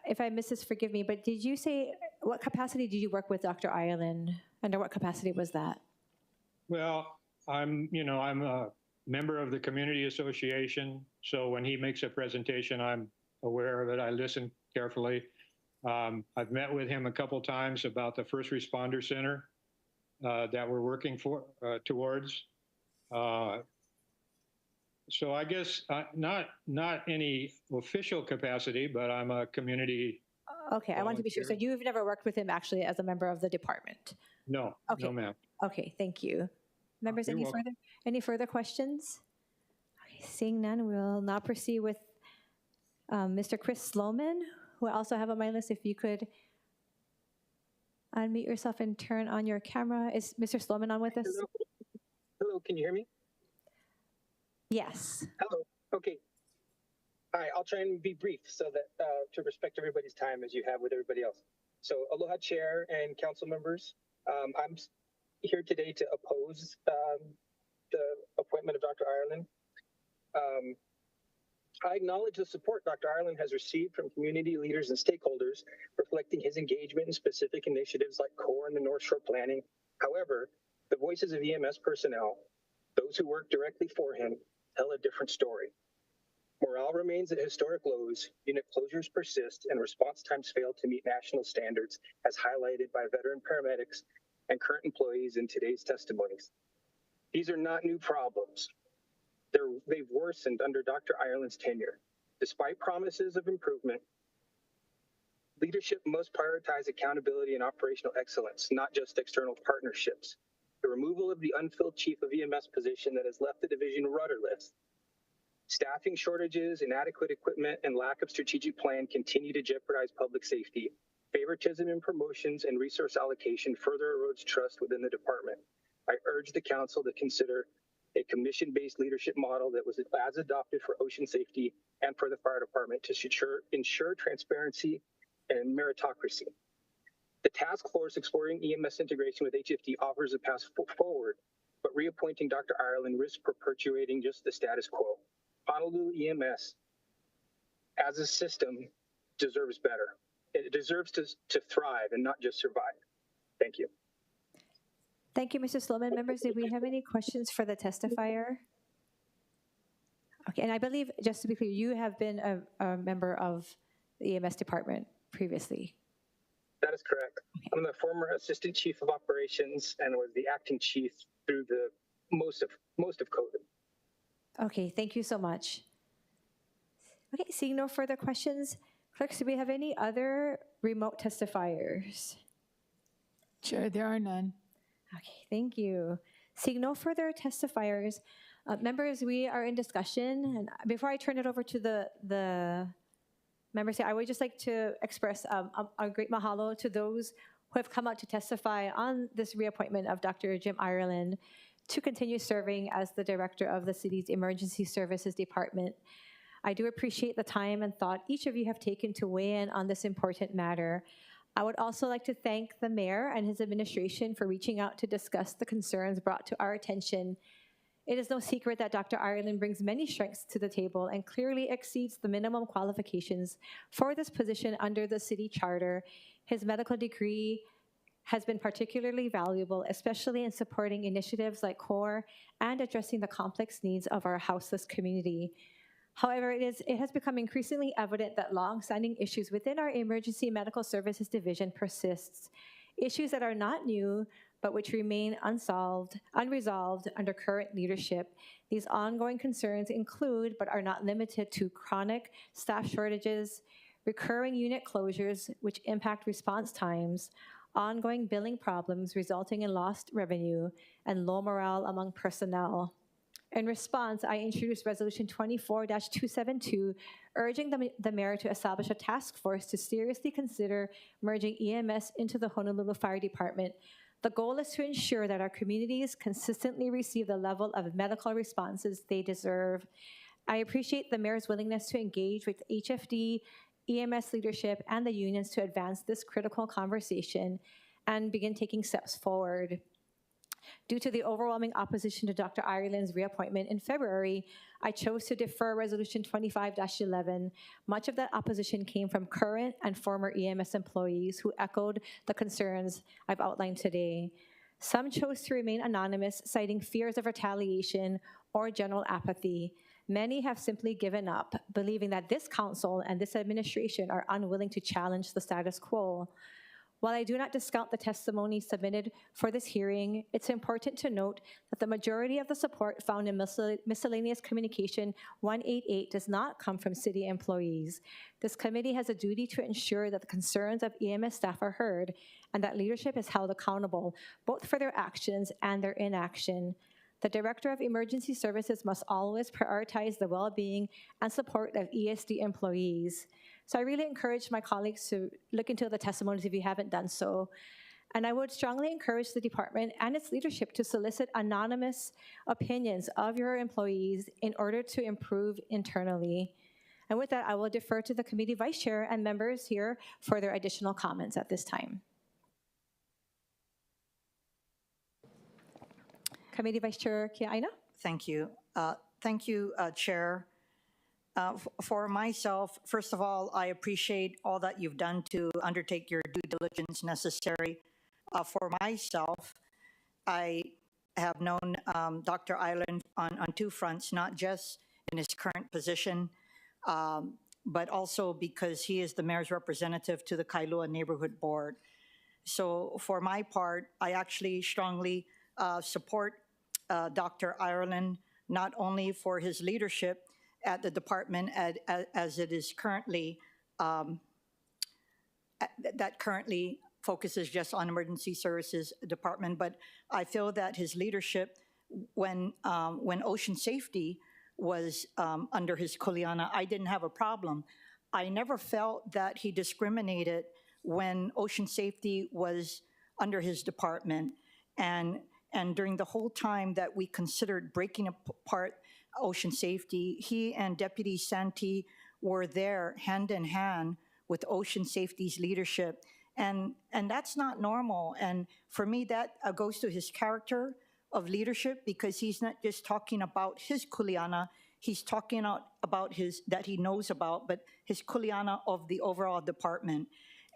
if I missed this, forgive me, but did you say, what capacity did you work with Dr. Ireland? Under what capacity was that? Well, I'm a member of the community association. So when he makes a presentation, I'm aware of it. I listen carefully. I've met with him a couple times about the First Responder Center that we're working towards. So I guess not any official capacity, but I'm a community. Okay, I want to be sure. So you've never worked with him actually as a member of the department? No, okay. No, ma'am. Okay, thank you. Members, any further questions? Okay, seeing none, we'll now proceed with Mr. Chris Sloman, who I also have on my list. If you could unmute yourself and turn on your camera. Is Mr. Sloman on with us? Hello, can you hear me? Yes. Hello, okay. All right, I'll try and be brief so that to respect everybody's time as you have with everybody else. So aloha chair and council members. I'm here today to oppose the appointment of Dr. Ireland. I acknowledge the support Dr. Ireland has received from community leaders and stakeholders, reflecting his engagement in specific initiatives like CORE and the North Shore Planning. However, the voices of EMS personnel, those who work directly for him, tell a different story. Morale remains at historic lows, unit closures persist, and response times fail to meet national standards, as highlighted by veteran paramedics and current employees in today's testimonies. These are not new problems. They've worsened under Dr. Ireland's tenure. Despite promises of improvement, leadership must prioritize accountability and operational excellence, not just external partnerships. The removal of the unfilled chief of EMS position that has left the division rudderless. Staffing shortages, inadequate equipment, and lack of strategic plan continue to jeopardize public safety. Favoritism in promotions and resource allocation further erodes trust within the department. I urge the council to consider a commission-based leadership model that was as adopted for ocean safety and for the fire department to ensure transparency and meritocracy. The task force exploring EMS integration with HFD offers a path forward, but reappointing Dr. Ireland risks perpetuating just the status quo. Honolulu EMS, as a system, deserves better. It deserves to thrive and not just survive. Thank you. Thank you, Mr. Sloman. Members, did we have any questions for the testifier? Okay, and I believe, just to be clear, you have been a member of the EMS department previously. That is correct. I'm the former assistant chief of operations and was the acting chief through the most of COVID. Okay, thank you so much. Okay, seeing no further questions, clerks, do we have any other remote testifiers? Chair, there are none. Okay, thank you. Seeing no further testifiers, members, we are in discussion. And before I turn it over to the members here, I would just like to express a great mahalo to those who have come out to testify on this reappointment of Dr. Jim Ireland to continue serving as the director of the city's Emergency Services Department. I do appreciate the time and thought each of you have taken to weigh in on this important matter. I would also like to thank the mayor and his administration for reaching out to discuss the concerns brought to our attention. It is no secret that Dr. Ireland brings many strengths to the table and clearly exceeds the minimum qualifications for this position under the city charter. His medical degree has been particularly valuable, especially in supporting initiatives like CORE and addressing the complex needs of our houseless community. However, it has become increasingly evident that long-standing issues within our Emergency Medical Services Division persists, issues that are not new, but which remain unresolved under current leadership. These ongoing concerns include, but are not limited to, chronic staff shortages, recurring unit closures which impact response times, ongoing billing problems resulting in lost revenue, and low morale among personnel. In response, I introduced Resolution 24-272, urging the mayor to establish a task force to seriously consider merging EMS into the Honolulu Fire Department. The goal is to ensure that our communities consistently receive the level of medical responses they deserve. I appreciate the mayor's willingness to engage with HFD, EMS leadership, and the unions to advance this critical conversation and begin taking steps forward. Due to the overwhelming opposition to Dr. Ireland's reappointment in February, I chose to defer Resolution 25-11. Much of that opposition came from current and former EMS employees who echoed the concerns I've outlined today. Some chose to remain anonymous, citing fears of retaliation or general apathy. Many have simply given up, believing that this council and this administration are unwilling to challenge the status quo. While I do not discount the testimony submitted for this hearing, it's important to note that the majority of the support found in Miscellaneous Communication 188 does not come from city employees. This committee has a duty to ensure that the concerns of EMS staff are heard and that leadership is held accountable, both for their actions and their inaction. The Director of Emergency Services must always prioritize the well-being and support of ESD employees. So I really encourage my colleagues to look into the testimonies if you haven't done so. And I would strongly encourage the department and its leadership to solicit anonymous opinions of your employees in order to improve internally. And with that, I will defer to the committee vice chair and members here for their additional comments at this time. Committee Vice Chair Kiaʻāina. Thank you. Thank you, Chair. For myself, first of all, I appreciate all that you've done to undertake your due diligence necessary. For myself, I have known Dr. Ireland on two fronts, not just in his current position, but also because he is the mayor's representative to the Kailua Neighborhood Board. So for my part, I actually strongly support Dr. Ireland not only for his leadership at the department as it is currently, that currently focuses just on emergency services department, but I feel that his leadership when ocean safety was under his kuleana, I didn't have a problem. I never felt that he discriminated when ocean safety was under his department. And during the whole time that we considered breaking apart ocean safety, he and Deputy Santee were there hand in hand with ocean safety's leadership. And that's not normal. And for me, that goes to his character of leadership, because he's not just talking about his kuleana, he's talking about his, that he knows about, but his kuleana of the overall department.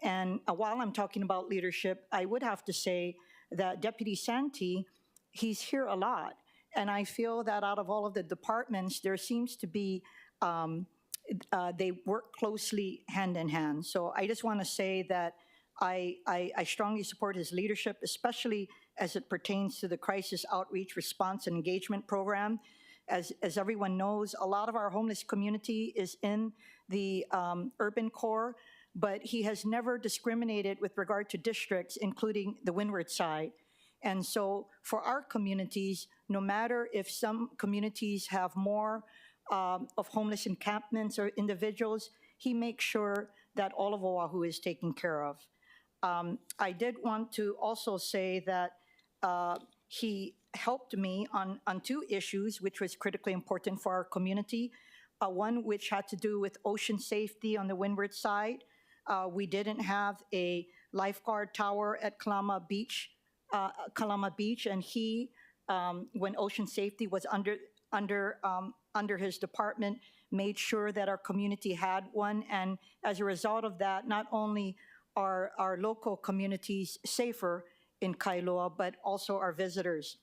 And while I'm talking about leadership, I would have to say that Deputy Santee, he's here a lot. And I feel that out of all of the departments, there seems to be, they work closely hand in hand. So I just want to say that I strongly support his leadership, especially as it pertains to the Crisis Outreach Response and Engagement Program. As everyone knows, a lot of our homeless community is in the urban core, but he has never discriminated with regard to districts, including the windward side. And so for our communities, no matter if some communities have more of homeless encampments or individuals, he makes sure that all of Oahu is taken care of. I did want to also say that he helped me on two issues, which was critically important for our community. One which had to do with ocean safety on the windward side. We didn't have a lifeguard tower at Kalama Beach, and he, when ocean safety was under his department, made sure that our community had one. And as a result of that, not only are our local communities safer in Kailua, but also our visitors.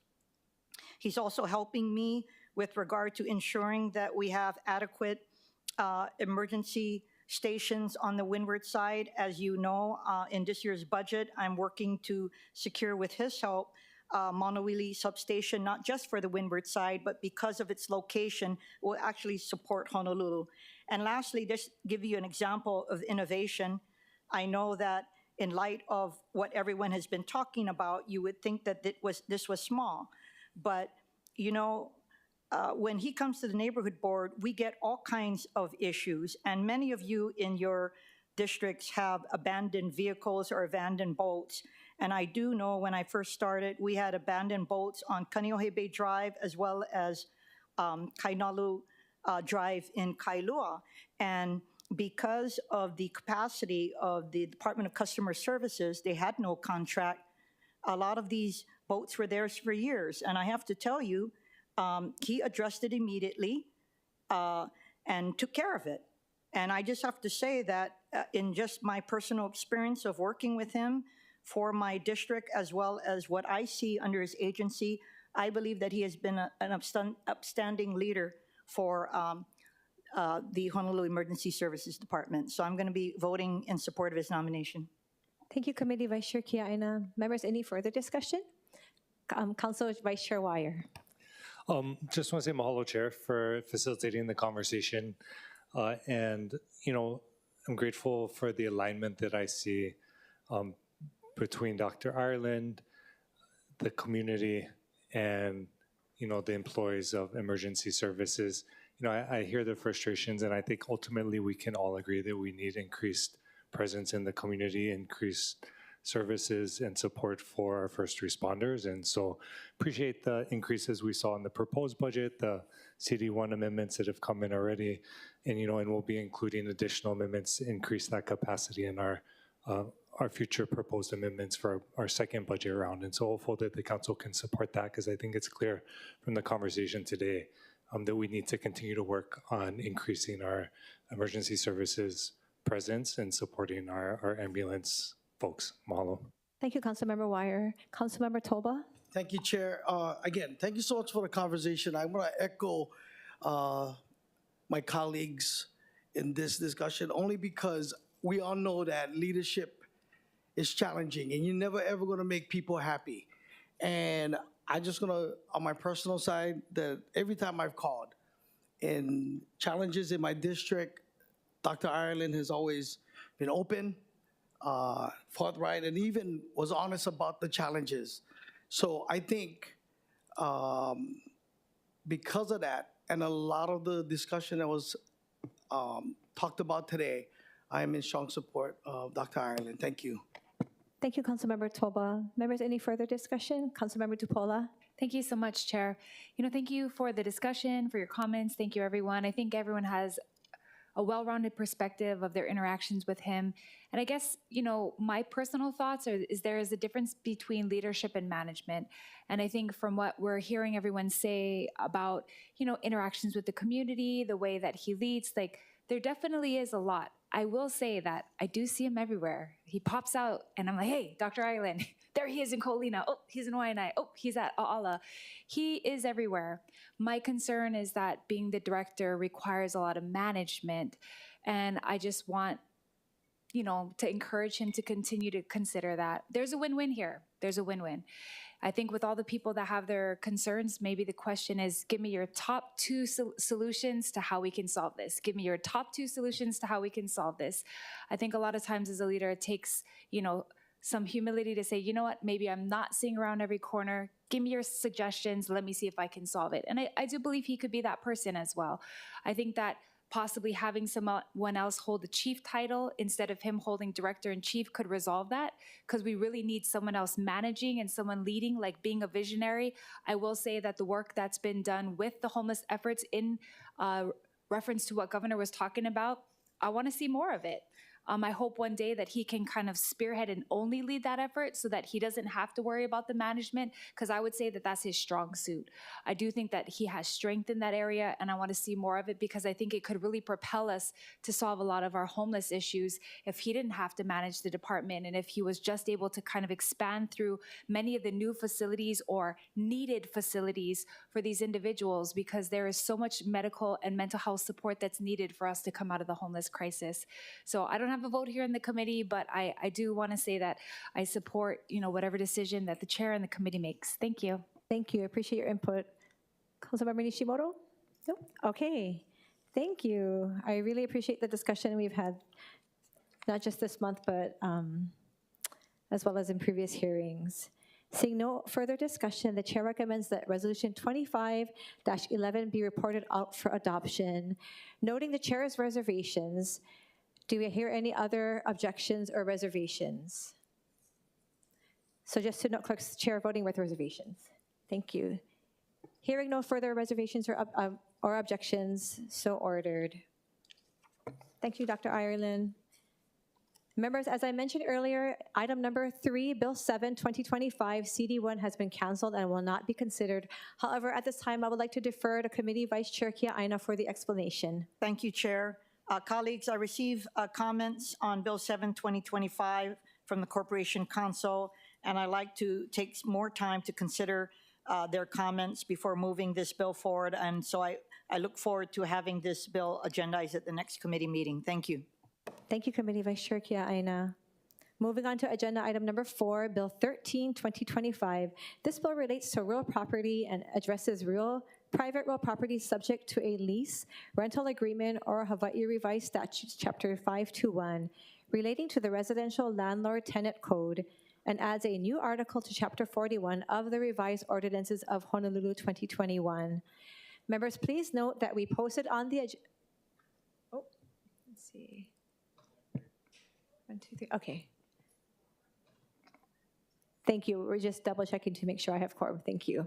He's also helping me with regard to ensuring that we have adequate emergency stations on the windward side. As you know, in this year's budget, I'm working to secure with his help Monowili substation, not just for the windward side, but because of its location, will actually support Honolulu. And lastly, just give you an example of innovation. I know that in light of what everyone has been talking about, you would think that this was small. But, you know, when he comes to the neighborhood board, we get all kinds of issues. And many of you in your districts have abandoned vehicles or abandoned boats. And I do know when I first started, we had abandoned boats on Kaneohe Bay Drive as well as Kainalu Drive in Kailua. And because of the capacity of the Department of Customer Services, they had no contract. A lot of these boats were there for years. And I have to tell you, he addressed it immediately and took care of it. And I just have to say that in just my personal experience of working with him for my district, as well as what I see under his agency, I believe that he has been an upstanding leader for the Honolulu Emergency Services Department. So I'm going to be voting in support of his nomination. Thank you, Committee Vice Chair Kiaʻāina. Members, any further discussion? Council Vice Chair Wire. Just want to say mahalo, Chair, for facilitating the conversation. And, you know, I'm grateful for the alignment that I see between Dr. Ireland, the community, and, you know, the employees of emergency services. You know, I hear the frustrations, and I think ultimately we can all agree that we need increased presence in the community, increased services and support for our first responders. And so appreciate the increases we saw in the proposed budget, the CD1 amendments that have come in already, and, you know, and we'll be including additional amendments to increase that capacity in our future proposed amendments for our second budget round. And so hopeful that the council can support that, because I think it's clear from the conversation today that we need to continue to work on increasing our emergency services presence and supporting our ambulance folks. Mahalo. Thank you, Councilmember Wire. Councilmember Toba. Thank you, Chair. Again, thank you so much for the conversation. I want to echo my colleagues in this discussion, only because we all know that leadership is challenging and you're never ever going to make people happy. And I just gonna, on my personal side, that every time I've called in challenges in my district, Dr. Ireland has always been open, forthright, and even was honest about the challenges. So I think because of that, and a lot of the discussion that was talked about today, I am in strong support of Dr. Ireland. Thank you. Thank you, Councilmember Toba. Members, any further discussion? Councilmember Tupola. Thank you so much, Chair. Thank you for the discussion, for your comments. Thank you, everyone. I think everyone has a well-rounded perspective of their interactions with him. And I guess, my personal thoughts is there is a difference between leadership and management. And I think from what we're hearing everyone say about, interactions with the community, the way that he leads, there definitely is a lot. I will say that I do see him everywhere. He pops out and I'm like, hey, Dr. Ireland, there he is in Ko'olina. Oh, he's in Waianae. Oh, he's at A'ala. He is everywhere. My concern is that being the director requires a lot of management. And I just want, to encourage him to continue to consider that. There's a win-win here. There's a win-win. I think with all the people that have their concerns, maybe the question is, give me your top 2 solutions to how we can solve this. Give me your top 2 solutions to how we can solve this. I think a lot of times as a leader, it takes, some humility to say, you know what, maybe I'm not seeing around every corner. Give me your suggestions. Let me see if I can solve it. And I do believe he could be that person as well. I think that possibly having someone else hold the chief title instead of him holding director-in-chief could resolve that, because we really need someone else managing and someone leading, like being a visionary. I will say that the work that's been done with the homeless efforts in reference to what Governor was talking about, I want to see more of it. I hope one day that he can kind of spearhead and only lead that effort so that he doesn't have to worry about the management, because I would say that that's his strong suit. I do think that he has strength in that area, and I want to see more of it because I think it could really propel us to solve a lot of our homeless issues if he didn't have to manage the department and if he was just able to kind of expand through many of the new facilities or needed facilities for these individuals, because there is so much medical and mental health support that's needed for us to come out of the homeless crisis. So I don't have a vote here in the committee, but I do want to say that I support, whatever decision that the chair and the committee makes. Thank you. Thank you. I appreciate your input. Councilmember Nishimoto? No? Okay. Thank you. I really appreciate the discussion we've had, not just this month, but as well as in previous hearings. Seeing no further discussion, the chair recommends that Resolution 25-11 be reported out for adoption. Noting the chair's reservations, do we hear any other objections or reservations? So just to note, clerk's chair voting with reservations. Thank you. Hearing no further reservations or objections, so ordered. Thank you, Dr. Ireland. Members, as I mentioned earlier, item number 3, Bill 7, 2025, CD1 has been canceled and will not be considered. However, at this time, I would like to defer to Committee Vice Chair Kiaʻāina for the explanation. Thank you, Chair. Colleagues, I received comments on Bill 7, 2025 from the Corporation Council, and I'd like to take more time to consider their comments before moving this bill forward. And so I look forward to having this bill agendized at the next committee meeting. Thank you. Thank you, Committee Vice Chair Kiaʻāina. Moving on to agenda item number 4, Bill 13, 2025. This bill relates to real property and addresses private real property subject to a lease, rental agreement, or Hawaii Revised Statutes, Chapter 521, relating to the Residential Landlord-tenant Code, and adds a new article to Chapter 41 of the Revised Ordinances of Honolulu 2021. Members, please note that we posted on the let's see. 1, 2, 3. Okay. Thank you. We're just double checking to make sure I have quorum. Thank you.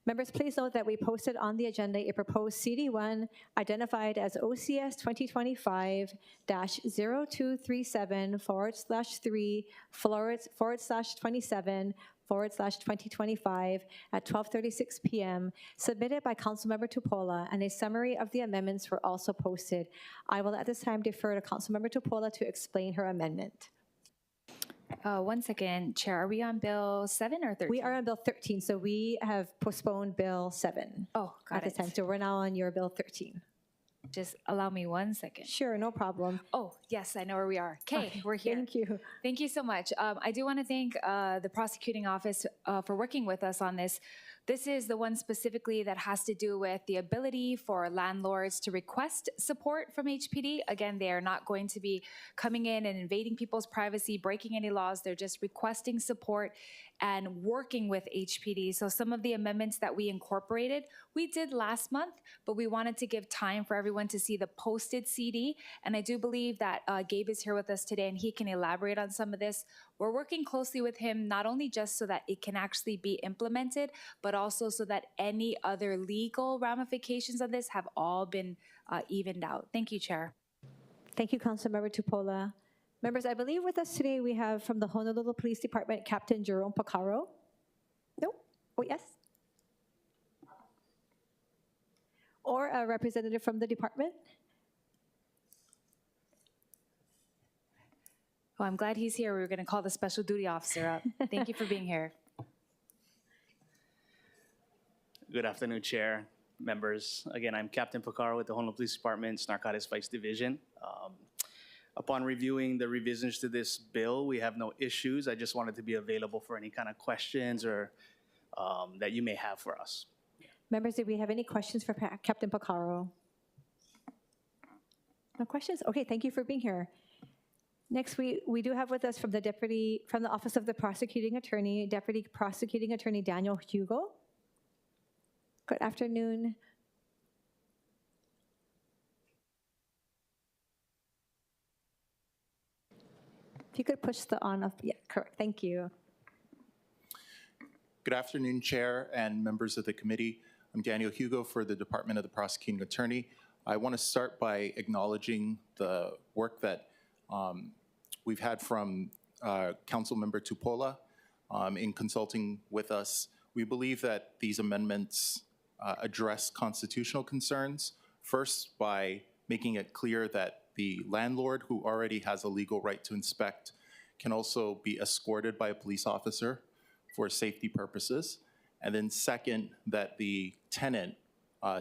Members, please note that we posted on the agenda a proposed CD1 identified as OCS 2025-023/3/27/2025 at 12:36 p.m. submitted by Councilmember Tupola, and a summary of the amendments were also posted. I will at this time defer to Councilmember Tupola to explain her amendment. 1 second, Chair. Are we on Bill 7 or 13? We are on Bill 13, so we have postponed Bill 7 Oh, got at this time. So we're now on your Bill 13. Just allow me 1 second. Sure, no problem. Oh, yes, I know where we are. Okay, we're here. Thank you. Thank you so much. I do want to thank the prosecuting office for working with us on this. This is the one specifically that has to do with the ability for landlords to request support from HPD. Again, they are not going to be coming in and invading people's privacy, breaking any laws. They're just requesting support and working with HPD. So some of the amendments that we incorporated, we did last month, but we wanted to give time for everyone to see the posted CD. And I do believe that Gabe is here with us today and he can elaborate on some of this. We're working closely with him, not only just so that it can actually be implemented, but also so that any other legal ramifications of this have all been evened out. Thank you, Chair. Thank you, Councilmember Tupola. Members, I believe with us today we have from the Honolulu Police Department, Captain Jerome Pacaro. No? Oh, yes? Or a representative from the department? Well, I'm glad he's here. We were going to call the special duty officer up. Thank you for being here. Good afternoon, Chair, members. Again, I'm Captain Pacaro with the Honolulu Police Department's Narcotics Vice Division. Upon reviewing the revisions to this bill, we have no issues. I just wanted to be available for any kind of questions or that you may have for us. Members, do we have any questions for Captain Pacaro? No questions? Okay, thank you for being here. Next, we do have with us from the Office of the Prosecuting Attorney, Deputy Prosecuting Attorney Daniel Hugo. Good afternoon. If you could push the on off, yeah, correct, thank you. Good afternoon, Chair and members of the committee. I'm Daniel Hugo for the Department of the Prosecuting Attorney. I want to start by acknowledging the work that we've had from Councilmember Tupola in consulting with us. We believe that these amendments address constitutional concerns, first by making it clear that the landlord who already has a legal right to inspect can also be escorted by a police officer for safety purposes. And then second, that the tenant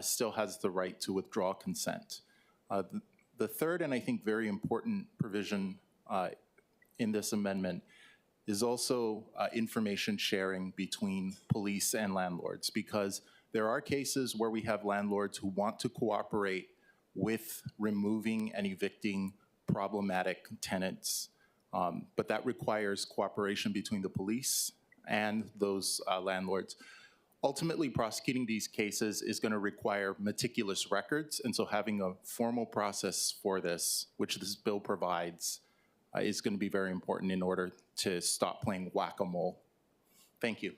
still has the right to withdraw consent. The third, and I think very important provision in this amendment is also information sharing between police and landlords, because there are cases where we have landlords who want to cooperate with removing and evicting problematic tenants, but that requires cooperation between the police and those landlords. Ultimately, prosecuting these cases is going to require meticulous records, and so having a formal process for this, which this bill provides, is going to be very important in order to stop playing whack-a-mole. Thank you.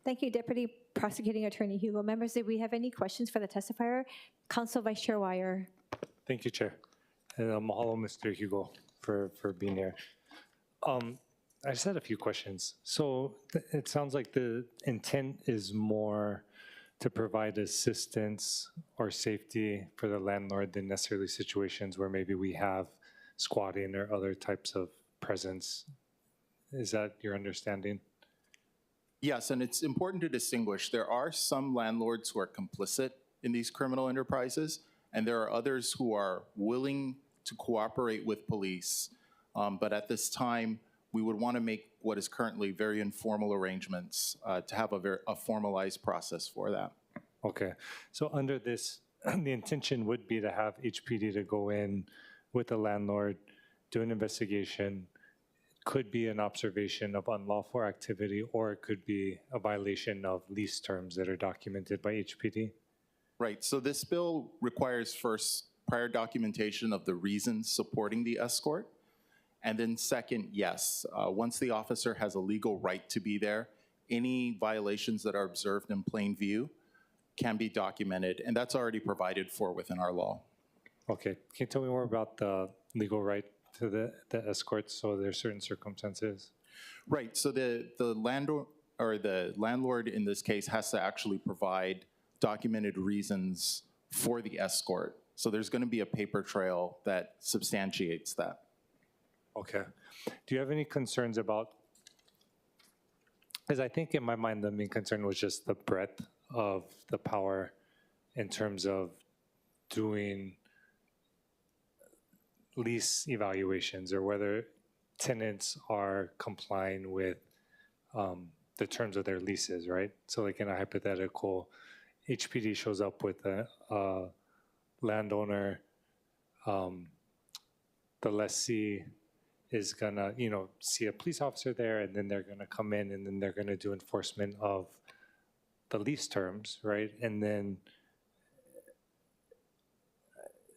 Thank you, Deputy Prosecuting Attorney Hugo. Members, do we have any questions for the testifier? Council Vice Chair Wire. Thank you, Chair. And mahalo, Mr. Hugo, for being here. I just had a few questions. So it sounds like the intent is more to provide assistance or safety for the landlord than necessarily situations where maybe we have squatting or other types of presence. Is that your understanding? Yes, and it's important to distinguish. There are some landlords who are complicit in these criminal enterprises, and there are others who are willing to cooperate with police. But at this time, we would want to make what is currently very informal arrangements to have a formalized process for that. Okay, so under this, the intention would be to have HPD to go in with the landlord, do an investigation. Could be an observation of unlawful activity, or it could be a violation of lease terms that are documented by HPD. Right, so this bill requires first prior documentation of the reasons supporting the escort. And then second, yes, once the officer has a legal right to be there, any violations that are observed in plain view can be documented, and that's already provided for within our law. Okay, can you tell me more about the legal right to the escorts, so there's certain circumstances? Right, so the landlord in this case has to actually provide documented reasons for the escort. So there's going to be a paper trail that substantiates that. Okay. Do you have any concerns about, because I think in my mind the main concern was just the breadth of the power in terms of doing lease evaluations or whether tenants are complying with the terms of their leases, right? So like in a hypothetical, HPD shows up with a landowner, the lessee is gonna, see a police officer there, and then they're gonna come in and then they're gonna do enforcement of the lease terms, right? And then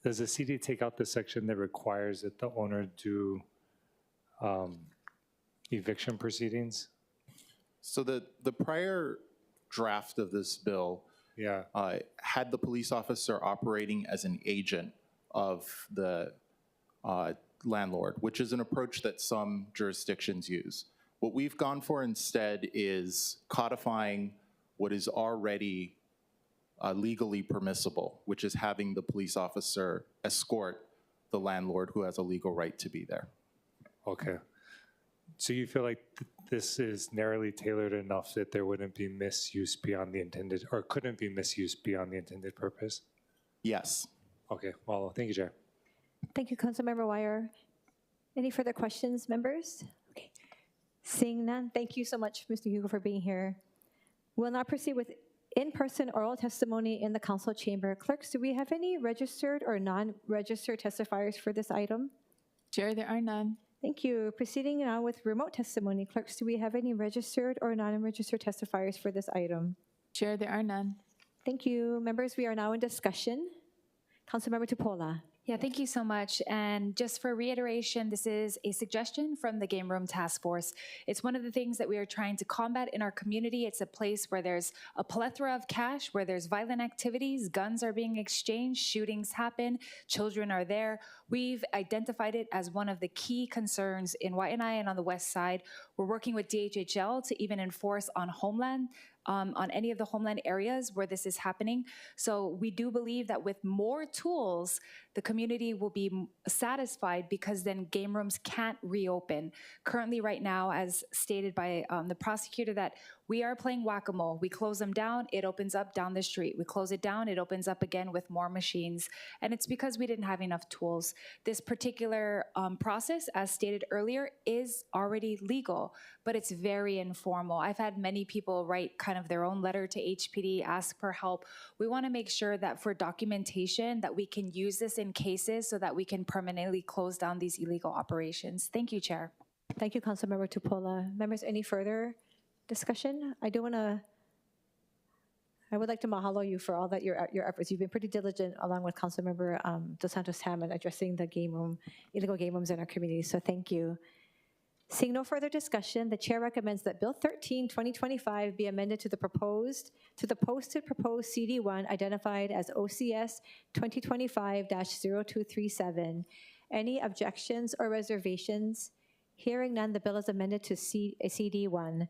does the CD take out the section that requires that the owner do eviction proceedings? So the prior draft of this bill had the police officer operating as an agent of the landlord, which is an approach that some jurisdictions use. What we've gone for instead is codifying what is already legally permissible, which is having the police officer escort the landlord who has a legal right to be there. Okay. So you feel like this is narrowly tailored enough that there wouldn't be misuse beyond the intended, or couldn't be misuse beyond the intended purpose? Yes. Okay, well, thank you, Chair. Thank you, Councilmember Wire. Any further questions, members? Okay. Seeing none, thank you so much, Mr. Hugo, for being here. We'll now proceed with in-person oral testimony in the council chamber. Clerks, do we have any registered or non-registered testifiers for this item? Chair, there are none. Thank you. Proceeding now with remote testimony. Clerks, do we have any registered or non-registered testifiers for this item? Chair, there are none. Thank you. Members, we are now in discussion. Councilmember Tupola. Yeah, thank you so much. And just for reiteration, this is a suggestion from the Game Room Task Force. It's one of the things that we are trying to combat in our community. It's a place where there's a plethora of cash, where there's violent activities, guns are being exchanged, shootings happen, children are there. We've identified it as one of the key concerns in Waianae and on the west side. We're working with DHHL to even enforce on homeland, on any of the homeland areas where this is happening. So we do believe that with more tools, the community will be satisfied because then game rooms can't reopen. Currently right now, as stated by the prosecutor, that we are playing whack-a-mole. We close them down, it opens up down the street. We close it down, it opens up again with more machines. And it's because we didn't have enough tools. This particular process, as stated earlier, is already legal, but it's very informal. I've had many people write kind of their own letter to HPD, ask for help. We want to make sure that for documentation that we can use this in cases so that we can permanently close down these illegal operations. Thank you, Chair. Thank you, Councilmember Tupola. Members, any further discussion? I would like to mahalo you for all that your efforts. You've been pretty diligent along with Councilmember Dos Santos Hammond addressing the illegal game rooms in our community, so thank you. Seeing no further discussion, the chair recommends that Bill 13, 2025 be amended to the posted proposed CD1 identified as OCS 2025-0237. Any objections or reservations? Hearing none, the bill is amended to CD1.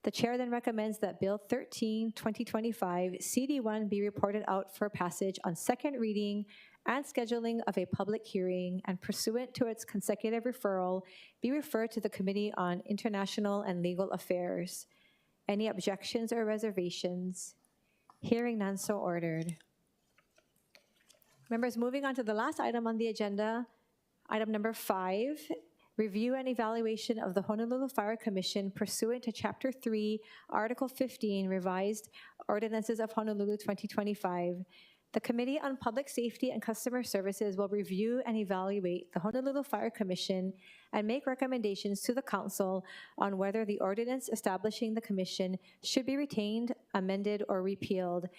The chair then recommends that Bill 13, 2025, CD1 be reported out for passage on second reading and scheduling of a public hearing, and pursuant to its consecutive referral, be referred to the Committee on International and Legal Affairs. Any objections or reservations? Hearing none, so ordered. Members, moving on to the last item on the agenda, item number 5, review and evaluation of the Honolulu Fire Commission pursuant to Chapter 3, Article 15, Revised Ordinances of Honolulu 2025. The Committee on Public Safety and Customer Services will review and evaluate the Honolulu Fire Commission and make recommendations to the Council on whether the ordinance establishing the Commission should be retained, amended, or repealed.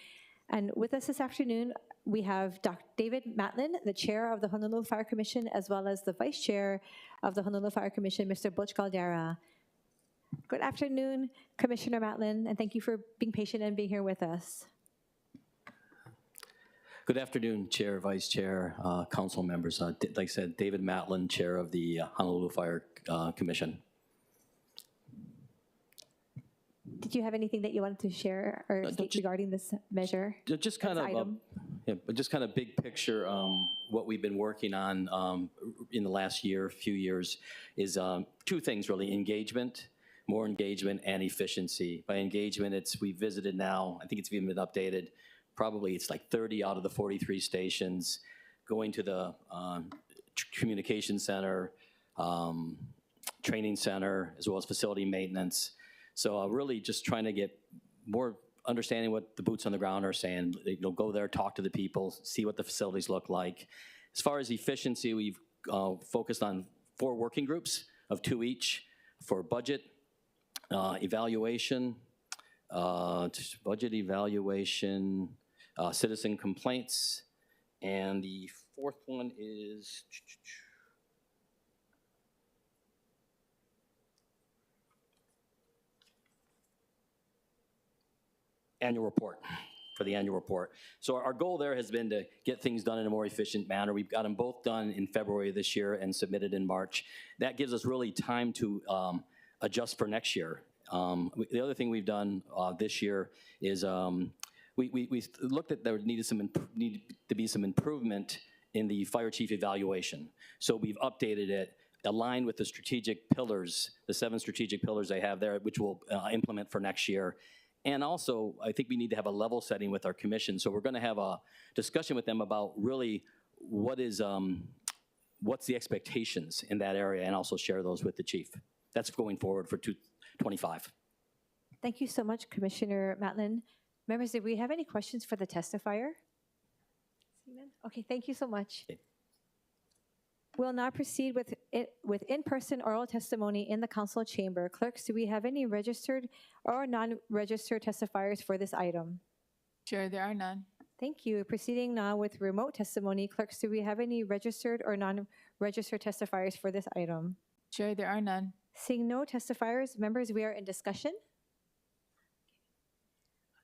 And with us this afternoon, we have Dr. David Matlin, the Chair of the Honolulu Fire Commission, as well as the Vice Chair of the Honolulu Fire Commission, Mr. Butch Caldera. Good afternoon, Commissioner Matlin, and thank you for being patient and being here with us. Good afternoon, Chair, Vice Chair, Council members. Like I said, David Matlin, Chair of the Honolulu Fire Commission. Did you have anything that you wanted to share or state regarding this measure? Just kind of big picture. What we've been working on in the last few years, is two things really: engagement, more engagement, and efficiency. By engagement, we visited now. I think it's even been updated. probably it's like 30 out of the 43 stations, going to the communication center, training center, as well as facility maintenance. So really just trying to get more understanding what the boots on the ground are saying. You'll go there, talk to the people, see what the facilities look like. As far as efficiency, we've focused on 4 working groups of 2 each for budget, evaluation, citizen complaints, and the 4th one is annual report, for the annual report. So our goal there has been to get things done in a more efficient manner. We've got them both done in February of this year and submitted in March. That gives us really time to adjust for next year. The other thing we've done this year is we looked at there needed to be some improvement in the fire chief evaluation. So we've updated it, aligned with the strategic pillars, the 7 strategic pillars they have there, which we'll implement for next year. And also, I think we need to have a level setting with our commission. So we're going to have a discussion with them about really what's the expectations in that area, and also share those with the chief. That's going forward for 2025. Thank you so much, Commissioner Matlin. Members, did we have any questions for the testifier? Okay, thank you so much. Okay. We'll now proceed with in-person oral testimony in the council chamber. Clerks, do we have any registered or non-registered testifiers for this item? Chair, there are none. Thank you. Proceeding now with remote testimony. Clerks, do we have any registered or non-registered testifiers for this item? Chair, there are none. Seeing no testifiers, members, we are in discussion.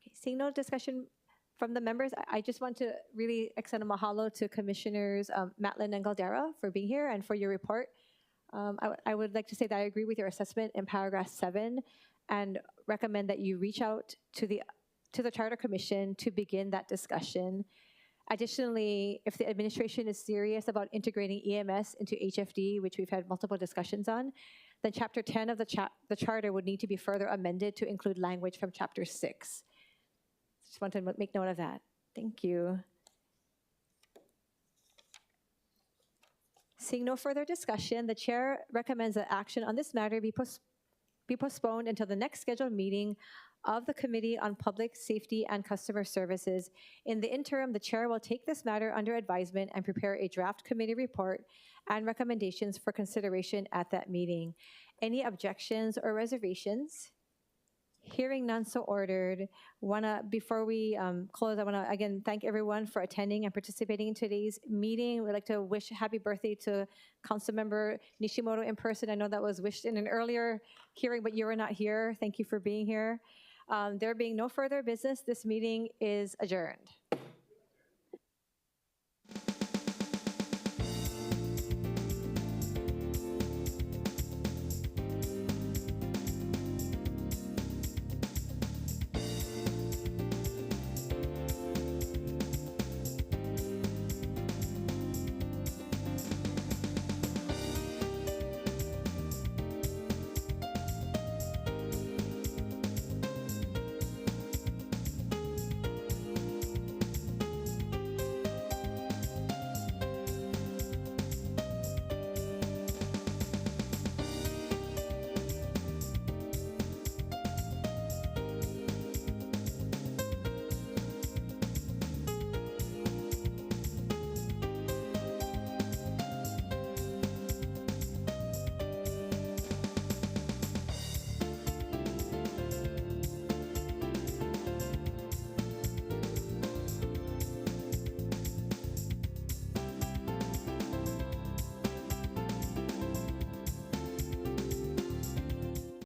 Okay, seeing no discussion from the members, I just want to really extend a mahalo to Commissioners Matlin and Galdera for being here and for your report. I would like to say that I agree with your assessment in paragraph 7 and recommend that you reach out to the Charter Commission to begin that discussion. Additionally, if the administration is serious about integrating EMS into HFD, which we've had multiple discussions on, then Chapter 10 of the Charter would need to be further amended to include language from Chapter 6. Just want to make note of that. Thank you. Seeing no further discussion, the chair recommends that action on this matter be postponed until the next scheduled meeting of the Committee on Public Safety and Customer Services. In the interim, the chair will take this matter under advisement and prepare a draft committee report and recommendations for consideration at that meeting. Any objections or reservations? Hearing none, so ordered. Before we close, I want to again thank everyone for attending and participating in today's meeting. We'd like to wish happy birthday to Councilmember Nishimoto in person. I know that was wished in an earlier hearing, but you were not here. Thank you for being here. There being no further business, this meeting is adjourned.